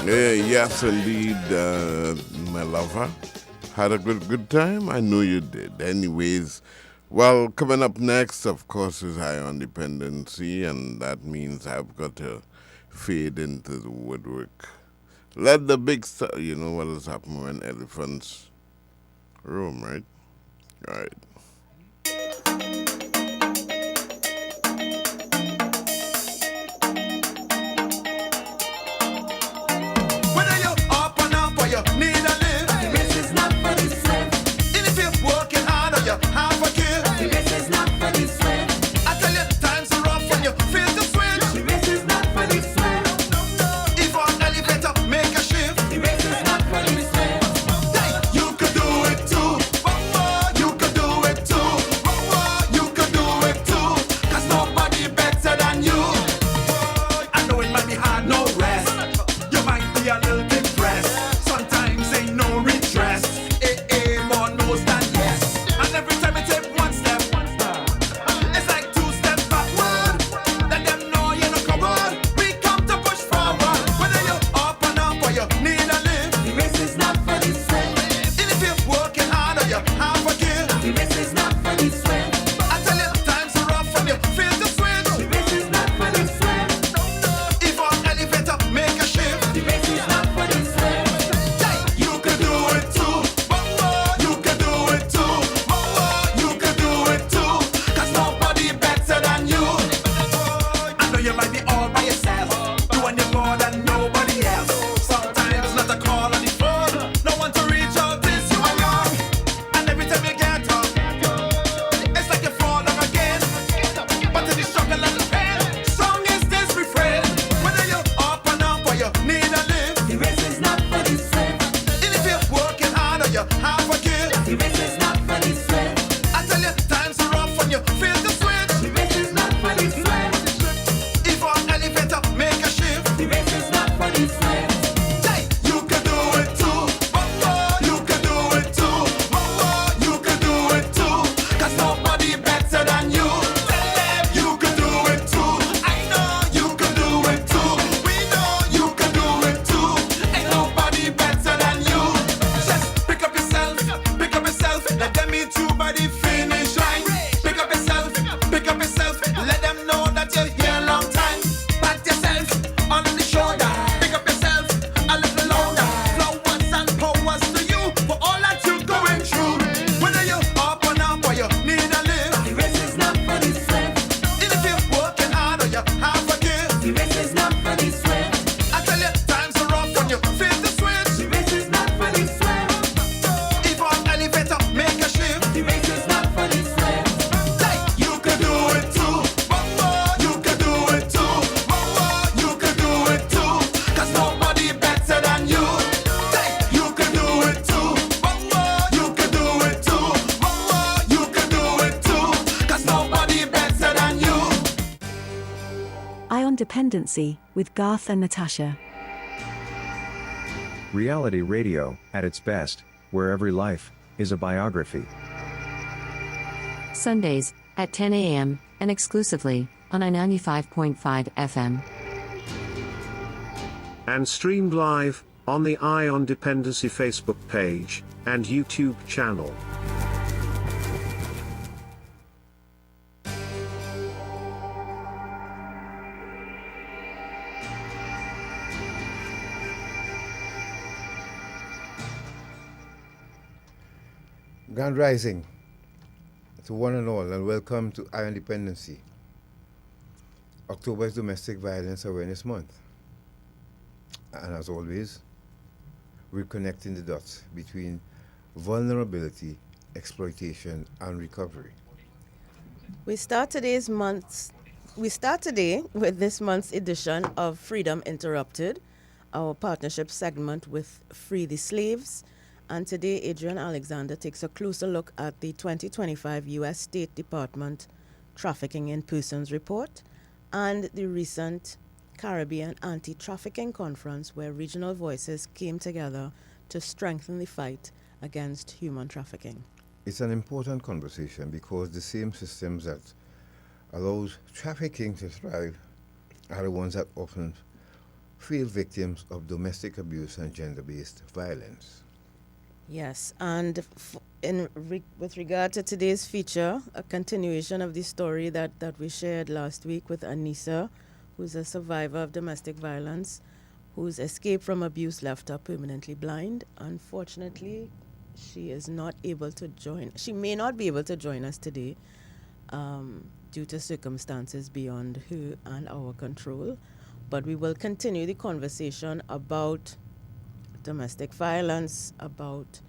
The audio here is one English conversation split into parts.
Yes, indeed, my lover. Had a good time? I know you did. Anyways, well, coming up next, of course, is High on Dependency, and that means I've got to fade into the woodwork. Let the big star, you know what has happened when elephants roam, right? Right. Whether you're up or down for you need a lift. The race is not for the swift. And if you're working hard or you half a kill. The race is not for the swift. I tell you, times are rough when you feel the switch. The race is not for the swift. If an elevator make a shift. The race is not for the swift. Hey, you could do it too. You could do it too. You could do it too. 'Cause nobody better than you. I know it might be hard, no rest. You might be a little depressed. Sometimes ain't no redress. More no's than yes. And every time you take one step, it's like two steps backward. Let them know you're not covered. We come to push forward. Whether you're up or down or you need a lift. The race is not for the swift. And if you're working hard or you half a kill. The race is not for the swift. I tell you, times are rough when you feel the switch. The race is not for the swift. If an elevator make a shift. The race is not for the swift. Hey, you could do it too. You could do it too. You could do it too. 'Cause nobody better than you. I know you might be all by yourself. Doing your more than nobody else. Sometimes not a call on the phone. No one to reach out is you alone. And every time you get up, it's like you fall down again. But in the struggle and the pain, strong is this refrain. Whether you're up or down or you need a lift. The race is not for the swift. And if you're working hard or you half a kill. The race is not for the swift. I tell you, times are rough when you feel the switch. The race is not for the swift. If an elevator make a shift. The race is not for the swift. Hey, you could do it too. You could do it too. You could do it too. 'Cause nobody better than you. Tell them you could do it too. I know you could do it too. We know you could do it too. Ain't nobody better than you. Just pick up yourself, pick up yourself. Let them meet you by the finish line. Pick up yourself, pick up yourself. Let them know that you're here a long time. Pat yourself on the shoulder. Pick up yourself a little louder. Flowers and powers to you for all that you're going through. Whether you're up or down or you need a lift. The race is not for the swift. And if you're working hard or you half a gift. The race is not for the swift. I tell you, times are rough when you feel the switch. The race is not for the swift. If an elevator make a shift. The race is not for the swift. Hey, you could do it too. You could do it too. You could do it too. 'Cause nobody better than you. Hey, you could do it too. You could do it too. You could do it too. 'Cause nobody better than you. Eye on Dependency with Garth and Natasha. Reality radio, at its best, where every life is a biography. Sundays at 10 a.m. and exclusively on I-95.5 FM. And streamed live on the Eye on Dependency Facebook page and YouTube channel. Grand Rising to one and all, and welcome to Iron Dependency. October is Domestic Violence Awareness Month. And as always, we're connecting the dots between vulnerability, exploitation, and recovery. We start today with this month's edition of Freedom Interrupted, our partnership segment with Free the Slaves. And today, Adrian Alexander takes a closer look at the 2025 U.S. State Department Trafficking in Persons report and the recent Caribbean Anti-Trafficking Conference, where regional voices came together to strengthen the fight against human trafficking. It's an important conversation because the same systems that allows trafficking to thrive are the ones that often fail victims of domestic abuse and gender-based violence. Yes, and with regard to today's feature, a continuation of the story that we shared last week with Aneesa, who's a survivor of domestic violence, whose escape from abuse left her permanently blind. Unfortunately, she is not able to join. She may not be able to join us today due to circumstances beyond her and our control. But we will continue the conversation about domestic violence, about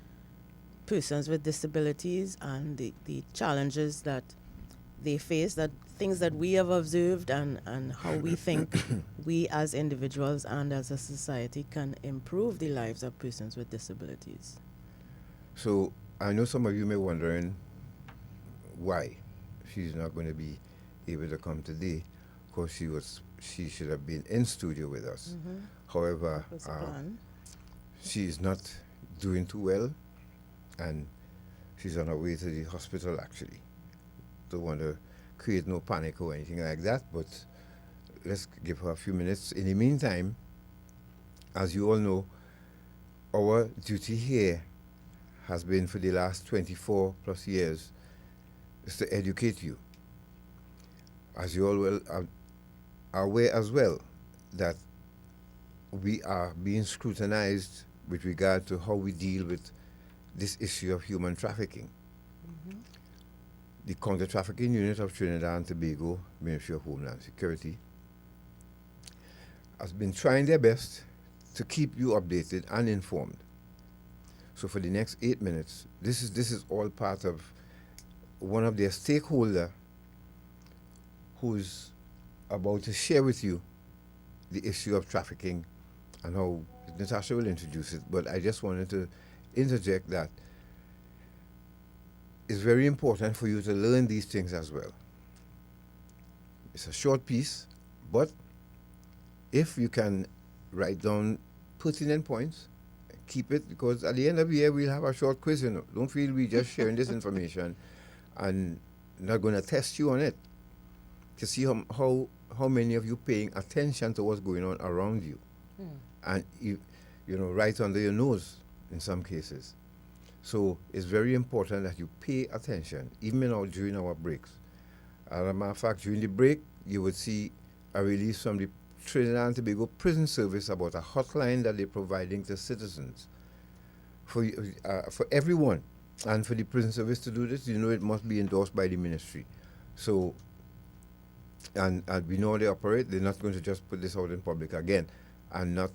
persons with disabilities and the challenges that they face, that things that we have observed, and how we think we as individuals and as a society can improve the lives of persons with disabilities. So I know some of you may be wondering why she's not going to be able to come today, because she should have been in studio with us. However, she is not doing too well, and she's on her way to the hospital actually. Don't want to create no panic or anything like that, but let's give her a few minutes. In the meantime, as you all know, our duty here has been for the last 24 plus years is to educate you. As you all well are aware as well, that we are being scrutinized with regard to how we deal with this issue of human trafficking. The Counter-Trafficking Unit of Trinidad and Tobago, Ministry of Homeland Security, has been trying their best to keep you updated and informed. So for the next 8 minutes, this is all part of one of their stakeholder who's about to share with you the issue of trafficking and how Natasha will introduce it. But I just wanted to interject that it's very important for you to learn these things as well. It's a short piece, but if you can write down pertinent points, keep it, because at the end of the year we'll have a short quiz. You know, don't feel we just sharing this information and not going to test you on it to see how many of you paying attention to what's going on around you, and you know, right under your nose in some cases. So it's very important that you pay attention, even during our breaks. As a matter of fact, during the break, you would see a release from the Trinidad and Tobago Prison Service about a hotline that they're providing to citizens for everyone. And for the prison service to do this, you know, it must be endorsed by the ministry. So, and we know they operate. They're not going to just put this out in public again and not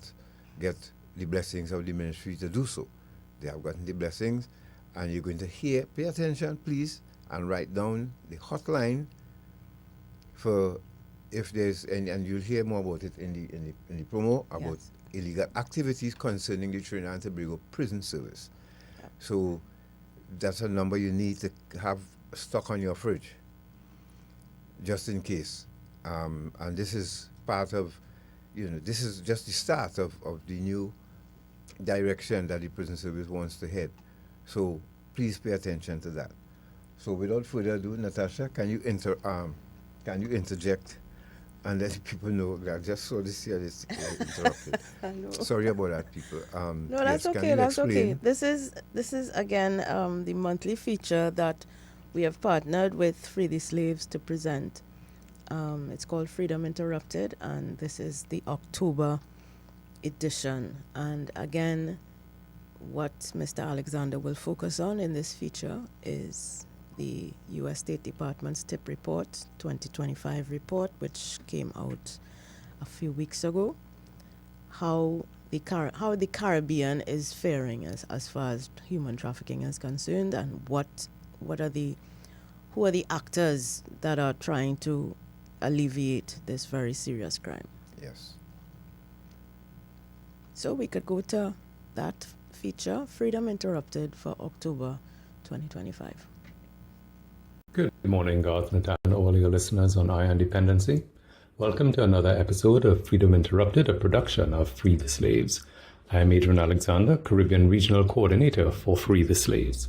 get the blessings of the ministry to do so. They have gotten the blessings, and you're going to pay attention, please, and write down the hotline for if there's any, and you'll hear more about it in the promo about illegal activities concerning the Trinidad and Tobago Prison Service. Yep. So that's a number you need to have stock on your fridge, just in case. And this is part of, you know, this is just the start of the new direction that the prison service wants to head. So please pay attention to that. So without further ado, Natasha, can you interject and let people know that I just saw this here interrupted. Sorry about that, people. No, that's okay. That's okay. This is again the monthly feature that we have partnered with Free the Slaves to present. It's called Freedom Interrupted, and this is the October edition. And again, what Mr. Alexander will focus on in this feature is the U.S. State Department's TIP report, 2025 report, which came out a few weeks ago. How the Caribbean is faring as far as human trafficking is concerned, and who are the actors that are trying to alleviate this very serious crime. Yes. So we could go to that feature, Freedom Interrupted, for October 2025. Good morning, Garth, Natasha, and all your listeners on Iron Dependency. Welcome to another episode of Freedom Interrupted, a production of Free the Slaves. I am Adrian Alexander, Caribbean Regional Coordinator for Free the Slaves.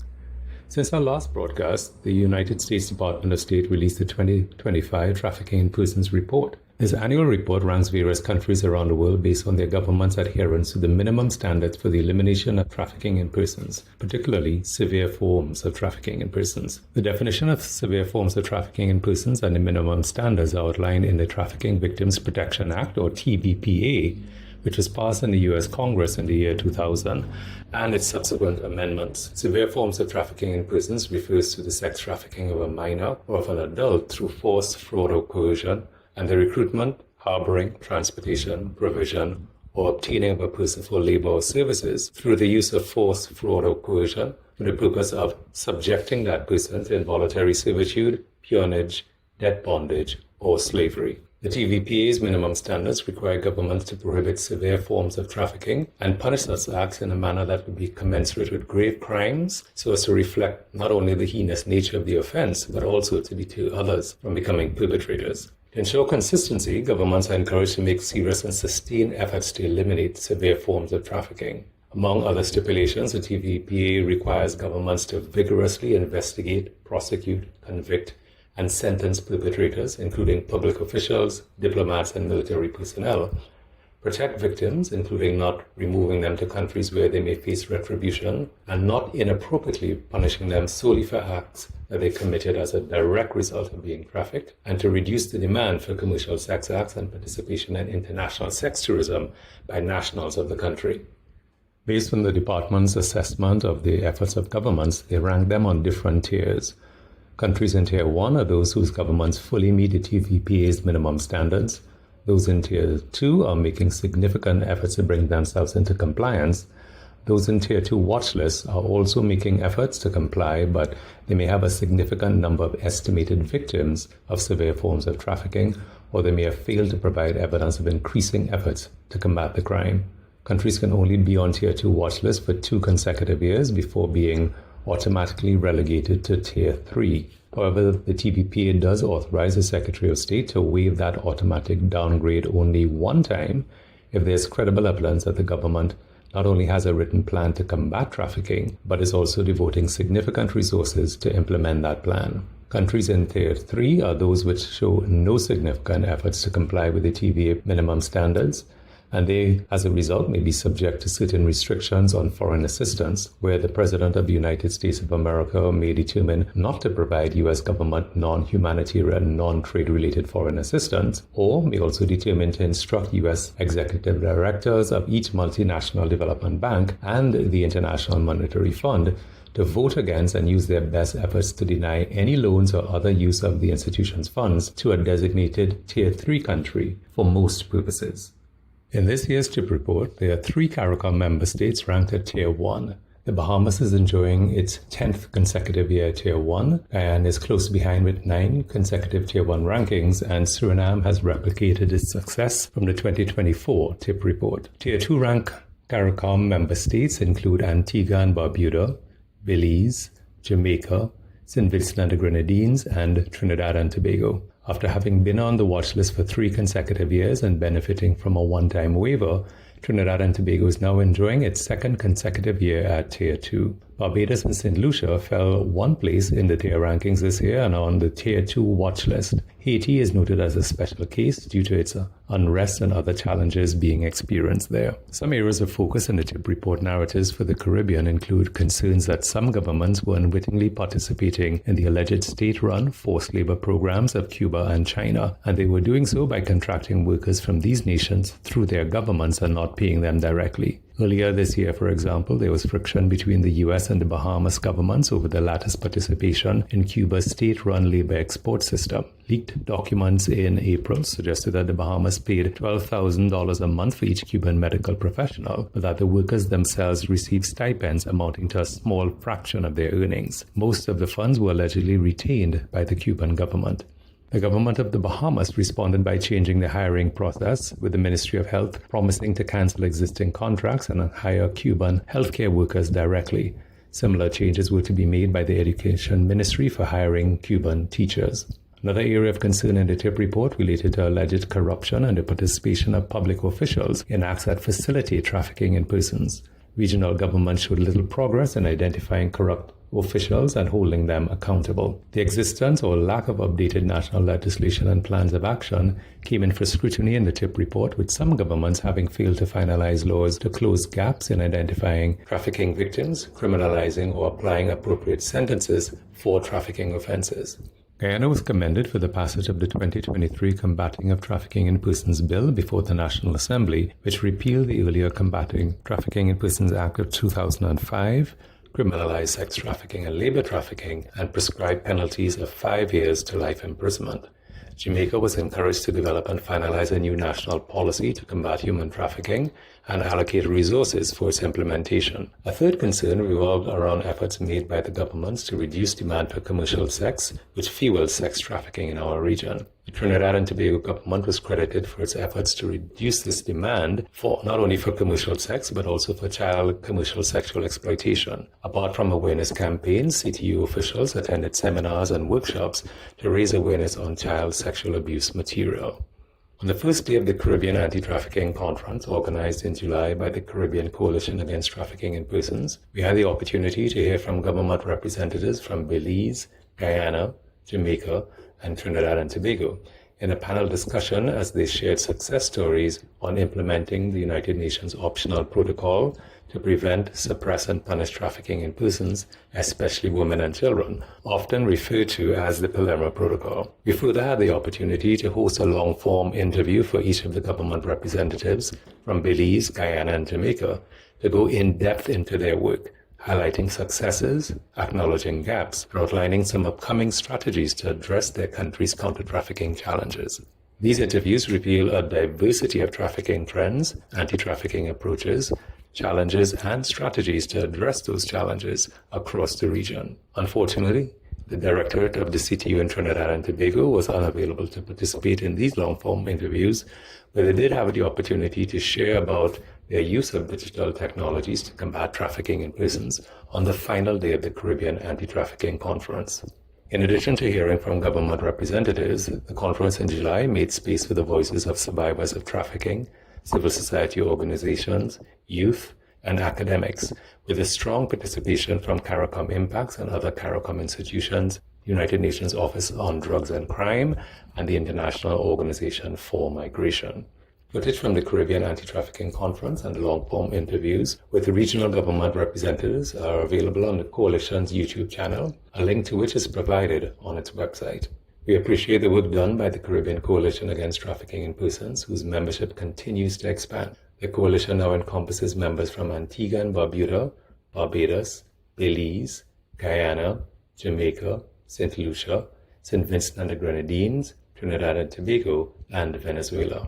Since our last broadcast, the United States Department of State released the 2025 Trafficking in Persons Report, This annual report ranks various countries around the world based on their government's adherence to the minimum standards for the elimination of trafficking in persons, particularly severe forms of trafficking in persons. The definition of severe forms of trafficking in persons and the minimum standards are outlined in the Trafficking Victims Protection Act, or TVPA, which was passed in the U.S. Congress in the year 2000, and its subsequent amendments. Severe forms of trafficking in persons refers to the sex trafficking of a minor or of an adult through force, fraud, or coercion, and the recruitment, harboring, transportation, provision, or obtaining of a person for labor or services through the use of force, fraud, or coercion for the purpose of subjecting that person to involuntary servitude, peonage, debt bondage, or slavery. The TVPA's minimum standards require governments to prohibit severe forms of trafficking and punish such acts in a manner that would be commensurate with grave crimes, so as to reflect not only the heinous nature of the offense, but also to deter others from becoming perpetrators. To ensure consistency, governments are encouraged to make serious and sustained efforts to eliminate severe forms of trafficking. Among other stipulations, the TVPA requires governments to vigorously investigate, prosecute, convict, and sentence perpetrators, including public officials, diplomats, and military personnel, protect victims, including not removing them to countries where they may face retribution, and not inappropriately punishing them solely for acts that they committed as a direct result of being trafficked, and to reduce the demand for commercial sex acts and participation in international sex tourism by nationals of the country. Based on the department's assessment of the efforts of governments, they rank them on different tiers. Countries in Tier 1 are those whose governments fully meet the TVPA's minimum standards. Those in Tier 2 are making significant efforts to bring themselves into compliance. Those in Tier 2 watch lists are also making efforts to comply, but they may have a significant number of estimated victims of severe forms of trafficking, or they may have failed to provide evidence of increasing efforts to combat the crime. Countries can only be on Tier 2 watch lists for 2 consecutive years before being automatically relegated to Tier 3. However, the TVPA does authorize the Secretary of State to waive that automatic downgrade only one time if there is credible evidence that the government not only has a written plan to combat trafficking, but is also devoting significant resources to implement that plan. Countries in Tier 3 are those which show no significant efforts to comply with the TVA minimum standards, and they, as a result, may be subject to certain restrictions on foreign assistance, where the President of the United States of America may determine not to provide U.S. government non-humanitarian, non-trade-related foreign assistance, or may also determine to instruct U.S. executive directors of each multinational development bank and the International Monetary Fund to vote against and use their best efforts to deny any loans or other use of the institution's funds to a designated Tier 3 country for most purposes. In this year's TIP report, there are 3 CARICOM member states ranked at Tier 1. The Bahamas is enjoying its 10th consecutive year at Tier 1 and is close behind with 9 consecutive Tier 1 rankings, and Suriname has replicated its success from the 2024 TIP report. Tier 2 rank CARICOM member states include Antigua and Barbuda, Belize, Jamaica, St. Vincent and the Grenadines, and Trinidad and Tobago. After having been on the watch list for 3 consecutive years and benefiting from a one-time waiver, Trinidad and Tobago is now enjoying its 2nd consecutive year at Tier 2. Barbados and St. Lucia fell 1 place in the tier rankings this year and are on the Tier 2 watch list. Haiti is noted as a special case due to its unrest and other challenges being experienced there. Some areas of focus in the TIP report narratives for the Caribbean include concerns that some governments were unwittingly participating in the alleged state-run forced labor programs of Cuba and China, and they were doing so by contracting workers from these nations through their governments and not paying them directly. Earlier this year, for example, there was friction between the U.S. and the Bahamas governments over the latter's participation in Cuba's state-run labor export system. Leaked documents in April suggested that the Bahamas paid $12,000 a month for each Cuban medical professional, but that the workers themselves received stipends amounting to a small fraction of their earnings. Most of the funds were allegedly retained by the Cuban government. The government of the Bahamas responded by changing the hiring process, with the Ministry of Health promising to cancel existing contracts and hire Cuban healthcare workers directly. Similar changes were to be made by the Education Ministry for hiring Cuban teachers. Another area of concern in the TIP report related to alleged corruption and the participation of public officials in acts that facilitate trafficking in persons. Regional governments showed little progress in identifying corrupt officials and holding them accountable. The existence or lack of updated national legislation and plans of action came in for scrutiny in the TIP report, with some governments having failed to finalize laws to close gaps in identifying trafficking victims, criminalizing or applying appropriate sentences for trafficking offenses. Guyana was commended for the passage of the 2023 Combating of Trafficking in Persons Bill before the National Assembly, which repealed the earlier Combating Trafficking in Persons Act of 2005, criminalized sex trafficking and labor trafficking, and prescribed penalties of 5 years to life imprisonment. Jamaica was encouraged to develop and finalize a new national policy to combat human trafficking and allocate resources for its implementation. A third concern revolved around efforts made by the governments to reduce demand for commercial sex, which fuels sex trafficking in our region. The Trinidad and Tobago government was credited for its efforts to reduce this demand for not only for commercial sex, but also for child commercial sexual exploitation. Apart from awareness campaigns, CTU officials attended seminars and workshops to raise awareness on child sexual abuse material. On the first day of the Caribbean Anti-Trafficking Conference, organized in July by the Caribbean Coalition Against Trafficking in Persons, we had the opportunity to hear from government representatives from Belize, Guyana, Jamaica, and Trinidad and Tobago in a panel discussion as they shared success stories on implementing the United Nations Optional Protocol to prevent, suppress, and punish trafficking in persons, especially women and children, often referred to as the Palermo Protocol. We further had the opportunity to host a long-form interview for each of the government representatives from Belize, Guyana, and Jamaica to go in-depth into their work, highlighting successes, acknowledging gaps, and outlining some upcoming strategies to address their country's counter-trafficking challenges. These interviews reveal a diversity of trafficking trends, anti-trafficking approaches, challenges, and strategies to address those challenges across the region. Unfortunately, the directorate of the CTU in Trinidad and Tobago was unavailable to participate in these long-form interviews, but they did have the opportunity to share about their use of digital technologies to combat trafficking in persons on the final day of the Caribbean Anti-Trafficking Conference. In addition to hearing from government representatives, the conference in July made space for the voices of survivors of trafficking, civil society organizations, youth, and academics, with a strong participation from CARICOM Impacts and other CARICOM institutions, the United Nations Office on Drugs and Crime, and the International Organization for Migration. Footage from the Caribbean Anti-Trafficking Conference and long-form interviews with regional government representatives are available on the Coalition's YouTube channel, a link to which is provided on its website. We appreciate the work done by the Caribbean Coalition Against Trafficking in Persons, whose membership continues to expand. The coalition now encompasses members from Antigua and Barbuda, Barbados, Belize, Guyana, Jamaica, St. Lucia, St. Vincent and the Grenadines, Trinidad and Tobago, and Venezuela.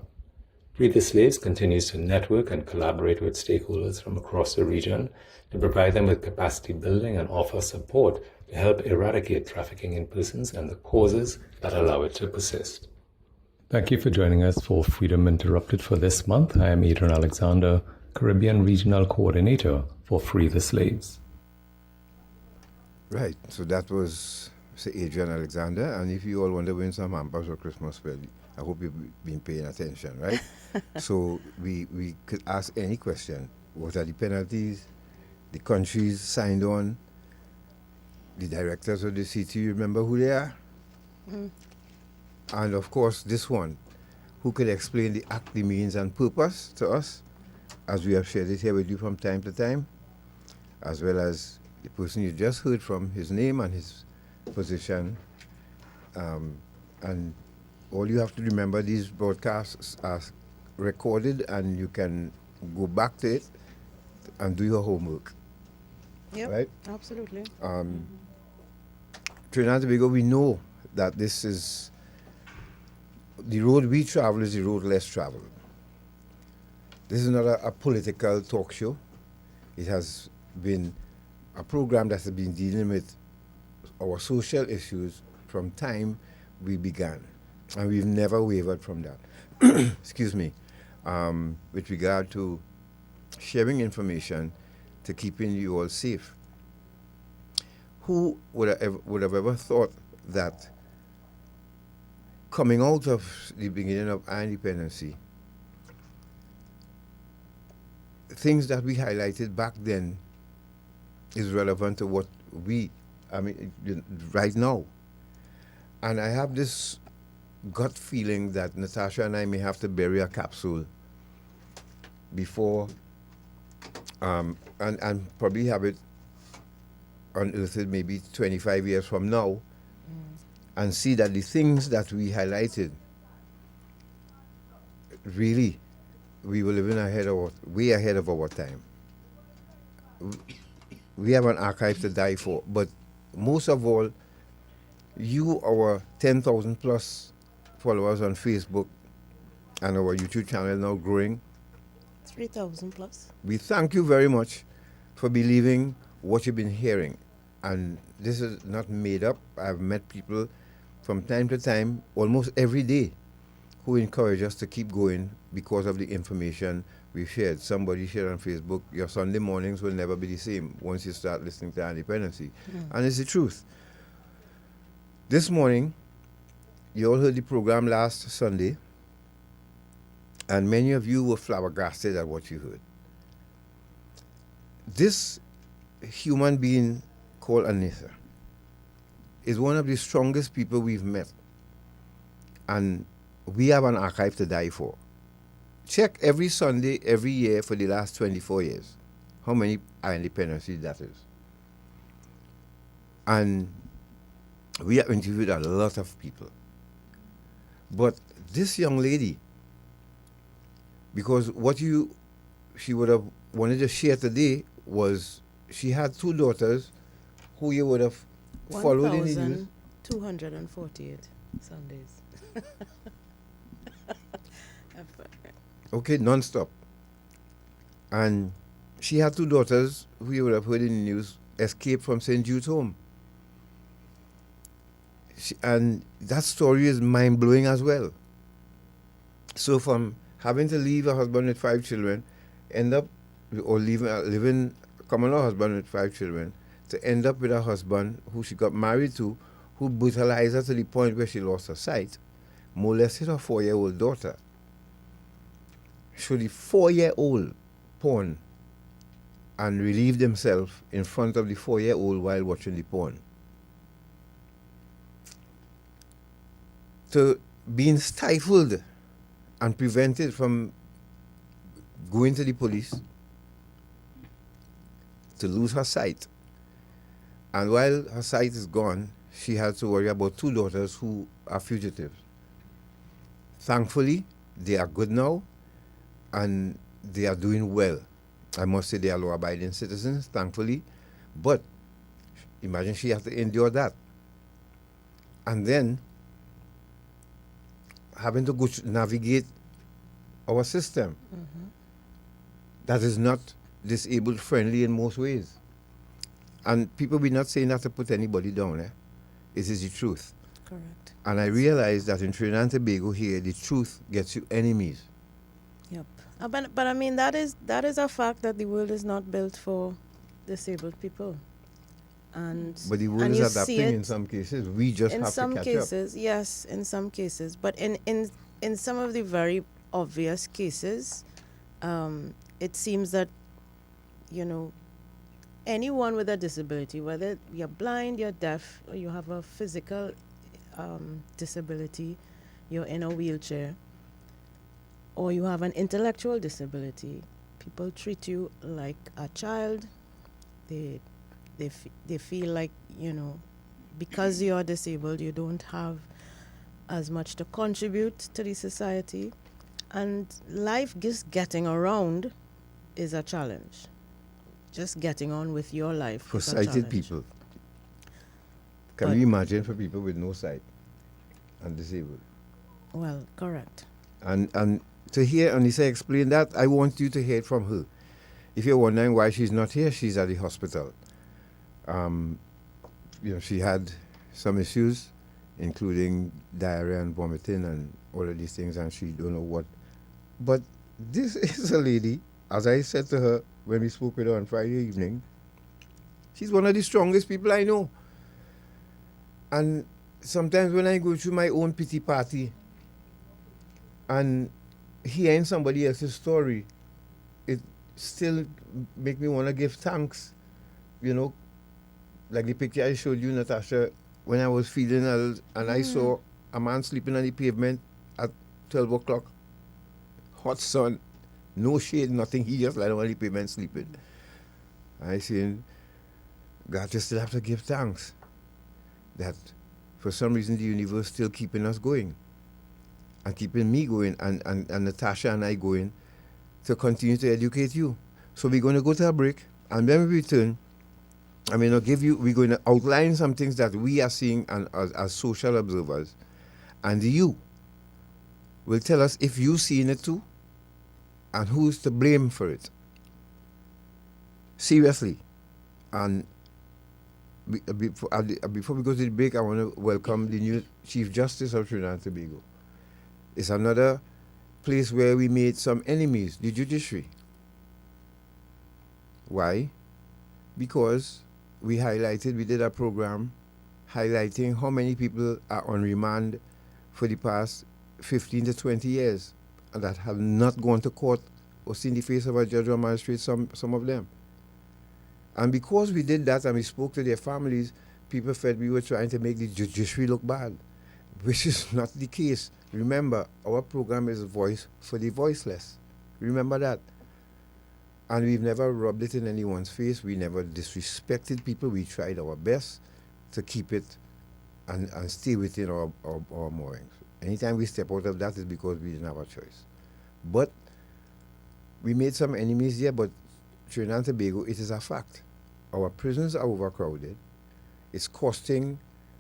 Free the Slaves continues to network and collaborate with stakeholders from across the region to provide them with capacity building and offer support to help eradicate trafficking in persons and the causes that allow it to persist. Thank you for joining us for Freedom Interrupted for this month. I am Adrian Alexander, Caribbean Regional Coordinator for Free the Slaves. Right, so that was Mr. Adrian Alexander, and if you all want to win some hampers for Christmas, well, I hope you've been paying attention, right? So we could ask any question. What are the penalties? The countries signed on? The directors of the city, remember who they are? And of course, this one, who could explain the act, the means and purpose to us, as we have shared it here with you from time to time, as well as the person you just heard from, his name and his position. And all you have to remember, these broadcasts are recorded and you can go back to it and do your homework. Yep, right? Absolutely. Trinidad and Tobago, we know that this is, the road we travel is the road less traveled. This is not a political talk show. It has been a program that has been dealing with our social issues from time we began. And we've never wavered from that. Excuse me. With regard to sharing information to keeping you all safe. Who would have ever thought that coming out of the beginning of our independency, things that we highlighted back then is relevant to what right now. And I have this gut feeling that Natasha and I may have to bury a capsule before, and probably have it unearthed maybe 25 years from now, and see that the things that we highlighted, really, we were living way ahead of our time. We have an archive to die for, but most of all, you, our 10,000 plus followers on Facebook, and our YouTube channel now growing, 3,000 plus. we thank you very much for believing what you've been hearing. And this is not made up. I've met people from time to time, almost every day, who encourage us to keep going because of the information we've shared. Somebody shared on Facebook, your Sunday mornings will never be the same once you start listening to Dependency. And it's the truth. This morning, you all heard the program last Sunday, and many of you were flabbergasted at what you heard. This human being called Aneesa is one of the strongest people we've met, and we have an archive to die for. Check every Sunday, every year for the last 24 years, how many Independency that is. And we have interviewed a lot of people. But this young lady, because she would have wanted to share today was she had 2 daughters who you would have followed in the news. 1,248 Sundays. Okay, non-stop. And she had 2 daughters who you would have heard in the news escape from St. Jude's home. And that story is mind-blowing as well. So from having to leave a husband with 5 children, living common law husband with 5 children, to end up with a husband who she got married to, who brutalized her to the point where she lost her sight, molested her 4-year-old daughter. So the 4-year-old porn and relieved himself in front of the 4-year-old while watching the porn. To being stifled and prevented from going to the police, to lose her sight. And while her sight is gone, she had to worry about 2 daughters who are fugitives. Thankfully, they are good now, and they are doing well. I must say they are law-abiding citizens, thankfully. But imagine she has to endure that. And then having to navigate our system that is not disabled friendly in most ways. And people be not saying that to put anybody down. It is the truth. Correct. And I realize that in Trinidad and Tobago here, the truth gets you enemies. Yep. But I mean, that is a fact that the world is not built for disabled people. But the world is adapting in some cases. We just have to catch up. In some cases, yes, in some cases. But in some of the very obvious cases, it seems that, anyone with a disability, whether you're blind, you're deaf, or you have a physical disability, you're in a wheelchair, or you have an intellectual disability, people treat you like a child. They feel like, because you're disabled, you don't have as much to contribute to the society. And life, just getting around, is a challenge. Just getting on with your life for is a sighted challenge. people. Can you imagine for people with no sight and disabled? Well, correct. And to hear Aneesa explain that, I want you to hear it from her. If you're wondering why she's not here, she's at the hospital. She had some issues, including diarrhea and vomiting and all of these things, and she don't know what. But this is a lady, as I said to her when we spoke with her on Friday evening, she's one of the strongest people I know. And sometimes when I go through my own pity party and hearing somebody else's story, it still make me want to give thanks, like the picture I showed you, Natasha, when I was feeling ill and I saw a man sleeping on the pavement at 12 o'clock, hot sun, no shade, nothing. He just lying on the pavement sleeping. I saying, God, you still have to give thanks that for some reason the universe still keeping us going and keeping me going and Natasha and I going to continue to educate you. So we're going to go to a break, and when we return, we're going to outline some things that we are seeing as social observers, and you will tell us if you've seen it too and who's to blame for it. Seriously. And before we go to the break, I want to welcome the new Chief Justice of Trinidad and Tobago. It's another place where we made some enemies, the judiciary. Why? Because we did a program highlighting how many people are on remand for the past 15 to 20 years and that have not gone to court or seen the face of a judge or magistrate, some of them. And because we did that and we spoke to their families, people felt we were trying to make the judiciary look bad, which is not the case. Remember, our program is a voice for the voiceless. Remember that. And we've never rubbed it in anyone's face. We never disrespected people. We tried our best to keep it and stay within our moorings. Anytime we step out of that, it's because we didn't have a choice. But we made some enemies here, but Trinidad and Tobago, it is a fact. Our prisons are overcrowded. It's costing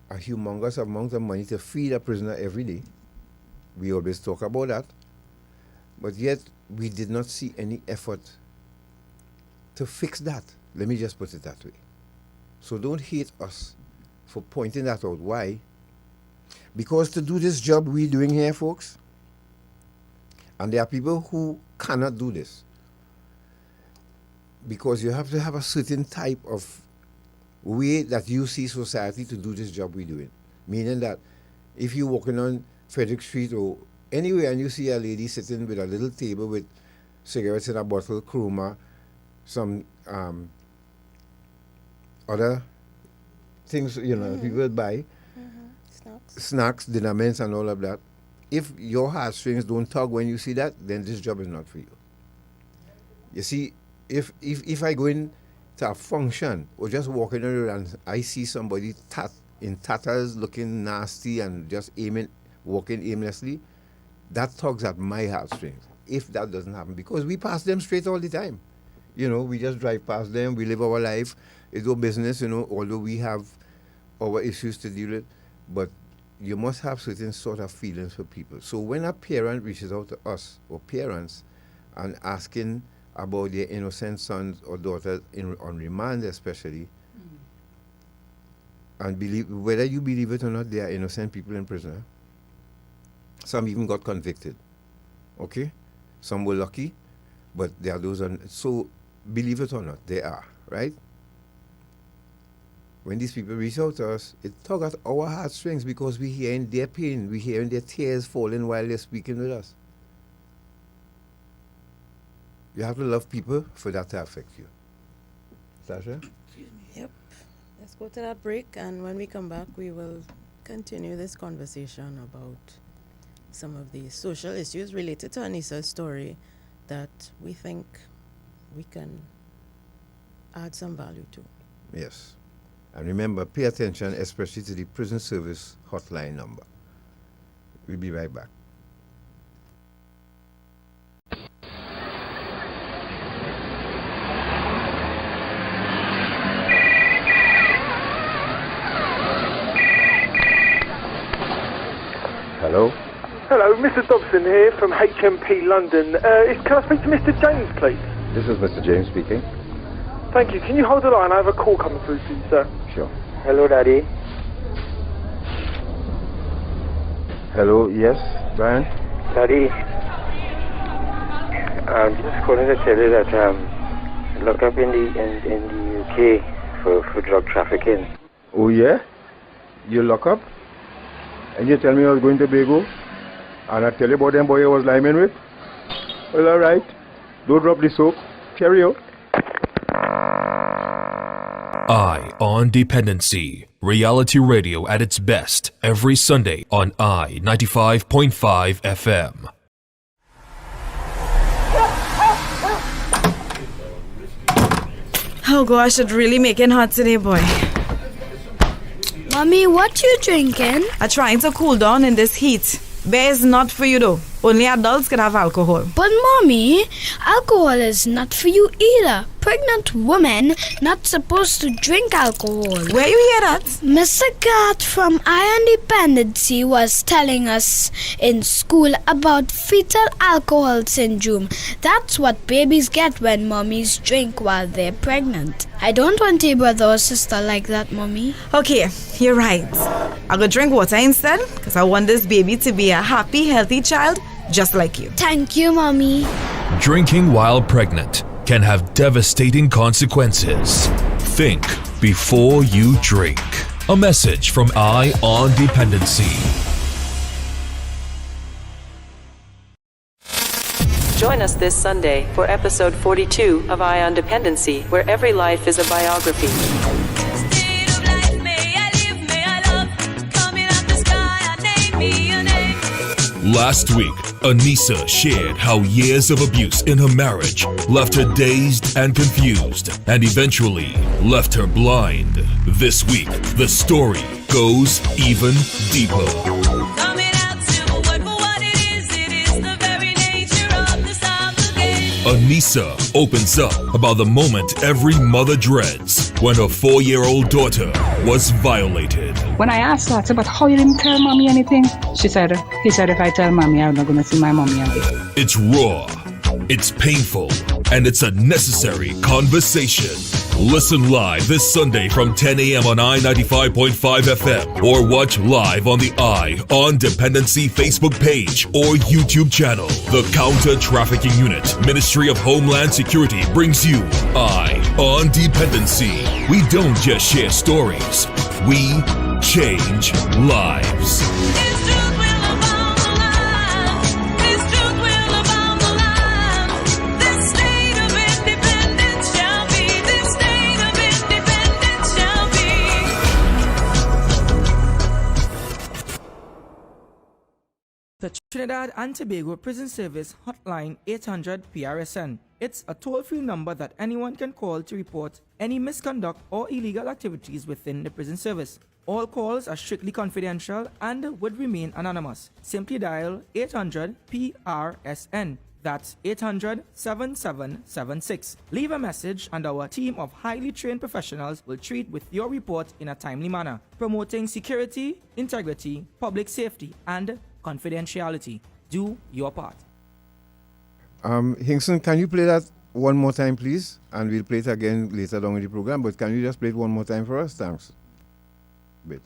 a humongous amount of money to feed a prisoner every day. We always talk about that. But yet, we did not see any effort to fix that. Let me just put it that way. So don't hate us for pointing that out. Why? Because to do this job we're doing here, folks, and there are people who cannot do this, because you have to have a certain type of way that you see society to do this job we're doing. Meaning that if you're walking on Frederick Street or anywhere and you see a lady sitting with a little table with cigarettes in a bottle, chroma, some other things, people buy, snacks, dinner mints and all of that. If your heartstrings don't tug when you see that, then this job is not for you. You see, if I go in to a function or just walking around and I see somebody in tatters looking nasty and just walking aimlessly, that tugs at my heartstrings. If that doesn't happen, because we pass them straight all the time. We just drive past them, we live our life, it's our business, although we have our issues to deal with, but you must have certain sort of feelings for people. So when a parent reaches out to us, or parents, and asking about their innocent sons or daughters on remand especially, and whether you believe it or not, they are innocent people in prison. Some even got convicted. Okay? Some were lucky, but there are those so believe it or not, they are, right? When these people reach out to us, it tugs at our heartstrings because we're hearing their pain, we're hearing their tears falling while they're speaking with us. You have to love people for that to affect you. Sasha? Yep. Let's go to that break, and when we come back, we will continue this conversation about some of the social issues related to Aneesa's story that we think we can add some value to. Yes. And remember, pay attention, especially to the prison service hotline number. We'll be right back. Hello? Hello, Mr. Dobson here from HMP London. Can I speak to Mr. James, please? This is Mr. James speaking. Thank you. Can you hold the line? I have a call coming through to you, sir. Sure. Hello, Daddy. Hello, yes, Brian? Daddy, I'm just calling to tell you that locked up in the UK for drug trafficking. Oh, yeah? You lock up? And you tell me I was going to Tobago? And I tell you about them boy I was liming with? Well, all right. Don't drop the soap. Carry out. Eye on Dependency. Reality radio at its best every Sunday on I 95.5 FM. Oh gosh, it really making hot today, boy. Mommy, what you drinking? I'm trying to cool down in this heat. Beer is not for you though. Only adults can have alcohol. But Mommy, alcohol is not for you either. Pregnant women not supposed to drink alcohol. Where you hear that? Mr. Gart from Iron Dependency was telling us in school about fetal alcohol syndrome. That's what babies get when mummies drink while they're pregnant. I don't want a brother or sister like that, Mommy. Okay, you're right. I'll go drink water instead because I want this baby to be a happy, healthy child just like you. Thank you, Mommy. Drinking while pregnant can have devastating consequences. Think before you drink. A message from Eye on Dependency. Join us this Sunday for episode 42 of Eye on Dependency, where every life is a biography. Last week, Aneesa shared how years of abuse in her marriage left her dazed and confused and eventually left her blind. This week, the story goes even deeper. Aneesa opens up about the moment every mother dreads when her 4-year-old daughter was violated. When I asked her about how you didn't tell mommy anything, he said if I tell mommy, I'm not going to see my mommy again. It's raw, it's painful, and it's a necessary conversation. Listen live this Sunday from 10 a.m. on I-95.5 FM or watch live on the Eye on Dependency Facebook page or YouTube channel. The Counter Trafficking Unit, Ministry of Homeland Security brings you Eye on Dependency. We don't just share stories, we change lives. The Trinidad and Tobago Prison Service Hotline 800 PRSN. It's a toll-free number that anyone can call to report any misconduct or illegal activities within the prison service. All calls are strictly confidential and would remain anonymous. Simply dial 800 PRSN. That's 800-7776. Leave a message and our team of highly trained professionals will treat with your report in a timely manner, promoting security, integrity, public safety, and confidentiality. Do your part. Hinkson, can you play that one more time, please? And we'll play it again later on in the program, but can you just play it one more time for us? Thanks. Bit.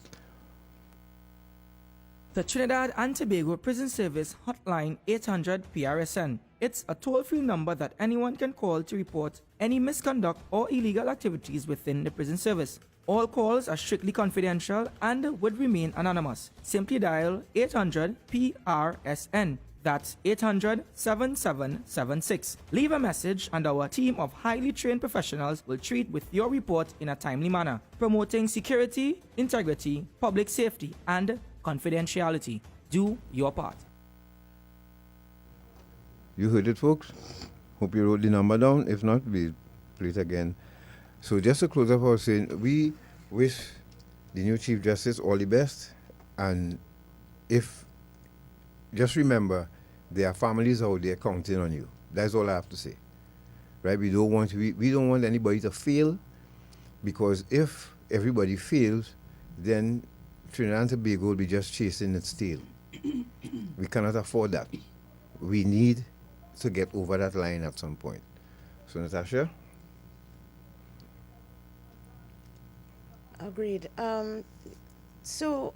The Trinidad and Tobago Prison Service Hotline 800 PRSN. It's a toll-free number that anyone can call to report any misconduct or illegal activities within the prison service. All calls are strictly confidential and would remain anonymous. Simply dial 800 PRSN. That's 800-7776. Leave a message and our team of highly trained professionals will treat with your report in a timely manner, promoting security, integrity, public safety, and confidentiality. Do your part. You heard it, folks? Hope you wrote the number down. If not, we'll play it again. So just to close up, I was saying, we wish the new Chief Justice all the best. And just remember, there are families out there counting on you. That's all I have to say. Right? We don't want anybody to fail, because if everybody fails, then Trinidad and Tobago will be just chasing its tail. We cannot afford that. We need to get over that line at some point. So, Natasha? Agreed. So,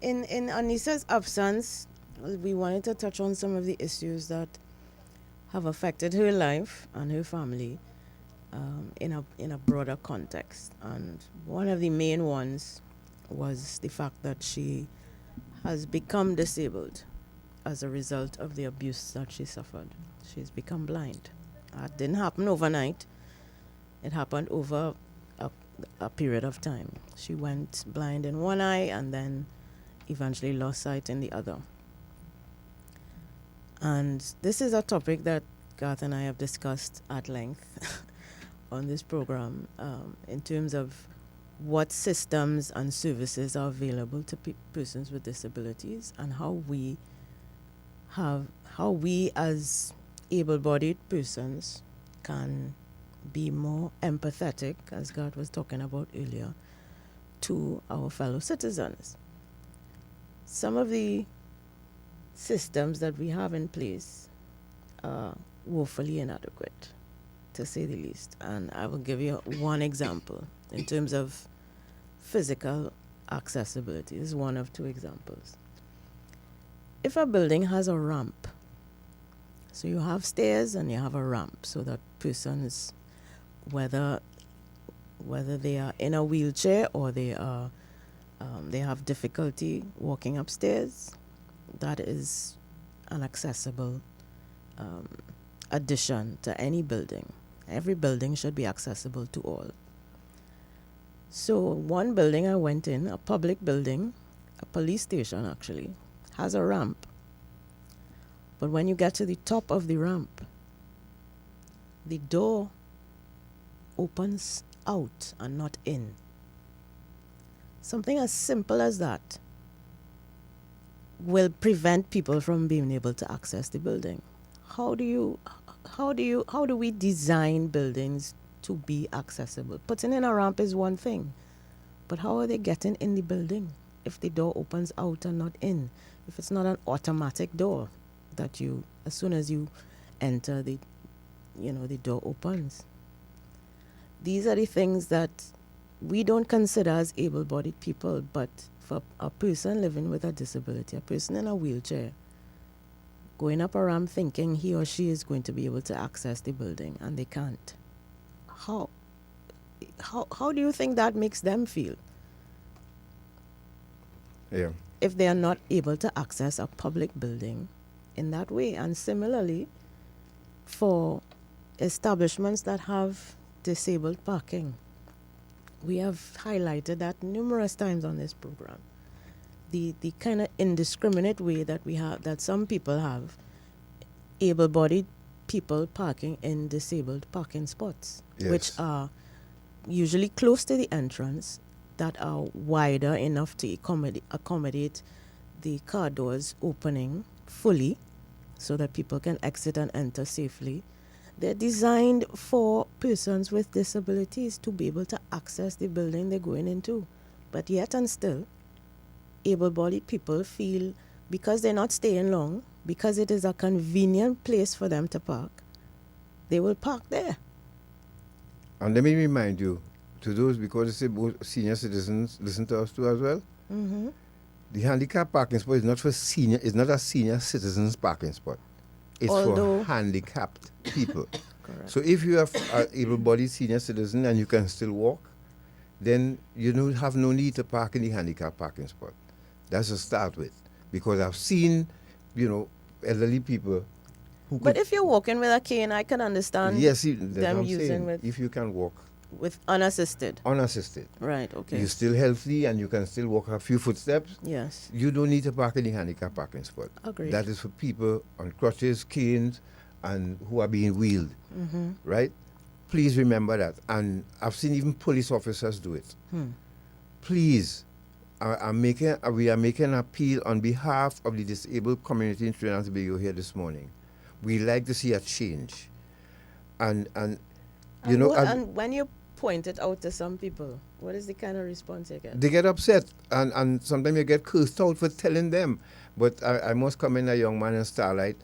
in Aneesa's absence, we wanted to touch on some of the issues that have affected her life and her family in a broader context. And one of the main ones was the fact that she has become disabled as a result of the abuse that she suffered. She's become blind. It didn't happen overnight. It happened over a period of time. She went blind in one eye and then eventually lost sight in the other. And this is a topic that Garth and I have discussed at length on this program, in terms of what systems and services are available to persons with disabilities, and how we as able-bodied persons can be more empathetic, as Garth was talking about earlier, to our fellow citizens. Some of the systems that we have in place are woefully inadequate, to say the least. And I will give you one example in terms of physical accessibility. This is one of two examples. If a building has a ramp, so you have stairs and you have a ramp, so that persons, whether they are in a wheelchair or they have difficulty walking upstairs, that is an accessible addition to any building. Every building should be accessible to all. So one building I went in, a public building, a police station actually, has a ramp. But when you get to the top of the ramp, the door opens out and not in. Something as simple as that will prevent people from being able to access the building. How do we design buildings to be accessible? Putting in a ramp is one thing, but how are they getting in the building if the door opens out and not in? If it's not an automatic door that as soon as you enter, the door opens. These are the things that we don't consider as able-bodied people, but for a person living with a disability, a person in a wheelchair, going up a ramp thinking he or she is going to be able to access the building, and they can't. How do you think that makes them feel? Yeah. If they are not able to access a public building in that way. And similarly, for establishments that have disabled parking, we have highlighted that numerous times on this program. The kind of indiscriminate way that some people have able-bodied people parking in disabled parking spots, Yes. which are usually close to the entrance, that are wider enough to accommodate the car doors opening fully so that people can exit and enter safely. They're designed for persons with disabilities to be able to access the building they're going into. But yet and still, able-bodied people feel, because they're not staying long, because it is a convenient place for them to park, they will park there. And let me remind you, to those, because disabled senior citizens listen to us too as well, Mm-hmm. the handicap parking spot is not for senior, it's not a senior citizens parking spot. It's for handicapped people. Correct. So if you have an able-bodied senior citizen and you can still walk, then you don't have no need to park in the handicap parking spot. That's to start with. Because I've seen, elderly people who But if you're walking with a cane, I can understand yes, that's them what I'm using saying. with If you can walk unassisted. unassisted. Right, okay. You're still healthy and you can still walk a few footsteps. Yes. You don't need to park in the handicap parking spot. Agreed. That is for people on crutches, canes, and who are being wheeled. Mm-hmm. Right? Please remember that. And I've seen even police officers do it. Please, we are making an appeal on behalf of the disabled community in Trinidad and Tobago here this morning. We like to see a change. And when you point it out to some people, what is the kind of response you get? they get upset, and sometimes you get cursed out for telling them. But I must commend a young man in Starlight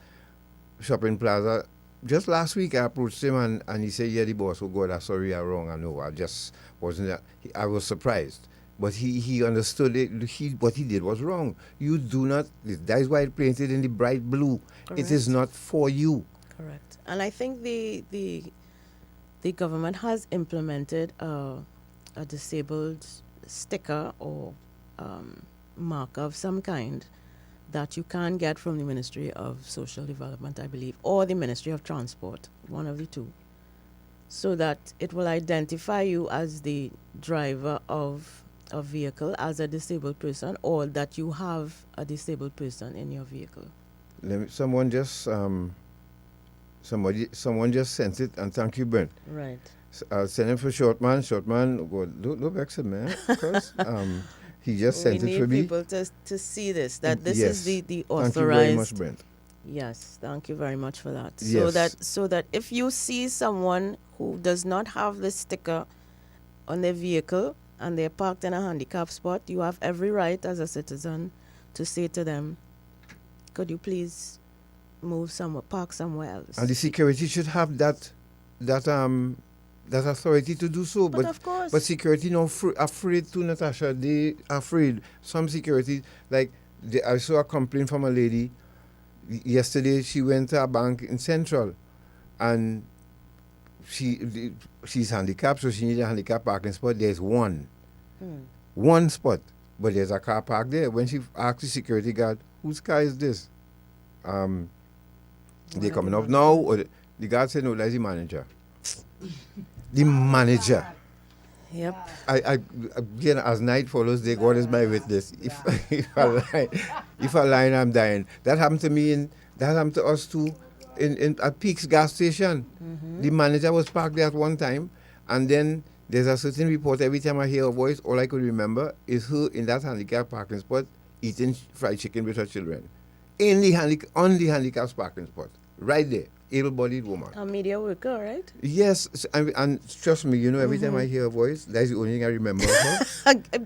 Shopping Plaza. Just last week I approached him and he said, yeah, the boss, oh God, I'm sorry, I'm wrong. I know, I just wasn't, I was surprised. But he understood it. What he did was wrong. You do not, that is why it painted in the bright blue. Correct. It is not for you. Correct. And I think the government has implemented a disabled sticker or marker of some kind that you can get from the Ministry of Social Development, I believe, or the Ministry of Transport, one of the two. so that it will identify you as the driver of a vehicle as a disabled person, or that you have a disabled person in your vehicle. Someone just sent it, and thank you, Brent. Right. I'll send it for Shortman. Shortman, go, don't vex him, man. Because he just sent it for me. We need people to see this, that this Yes. is the authorized. Thank you very much, Brent. Yes, thank you very much for that. Yes. So that if you see someone who does not have this sticker on their vehicle and they're parked in a handicap spot, you have every right as a citizen to say to them, could you please park somewhere else? And the security should have that authority to do so. But of course. But security not afraid to, Natasha. They afraid. Some security, like I saw a complaint from a lady yesterday. She went to a bank in Central, and she's handicapped, so she needs a handicap parking spot. There's one spot, but there's a car parked there. When she asked the security guard, whose car is this? They coming up now, or the guard said, no, that's the manager. The manager. Yep. I again, as night follows day, God is my witness. If I lie, I'm dying. That happened to me, that happened to us too at Peaks gas station. The manager was parked there at one time, and then there's a certain report. Every time I hear a voice, all I could remember is her in that handicap parking spot eating fried chicken with her children. On the handicap parking spot. Right there. Able-bodied woman. A media worker, right? Yes, and trust me, every time I hear a voice, that's the only thing I remember.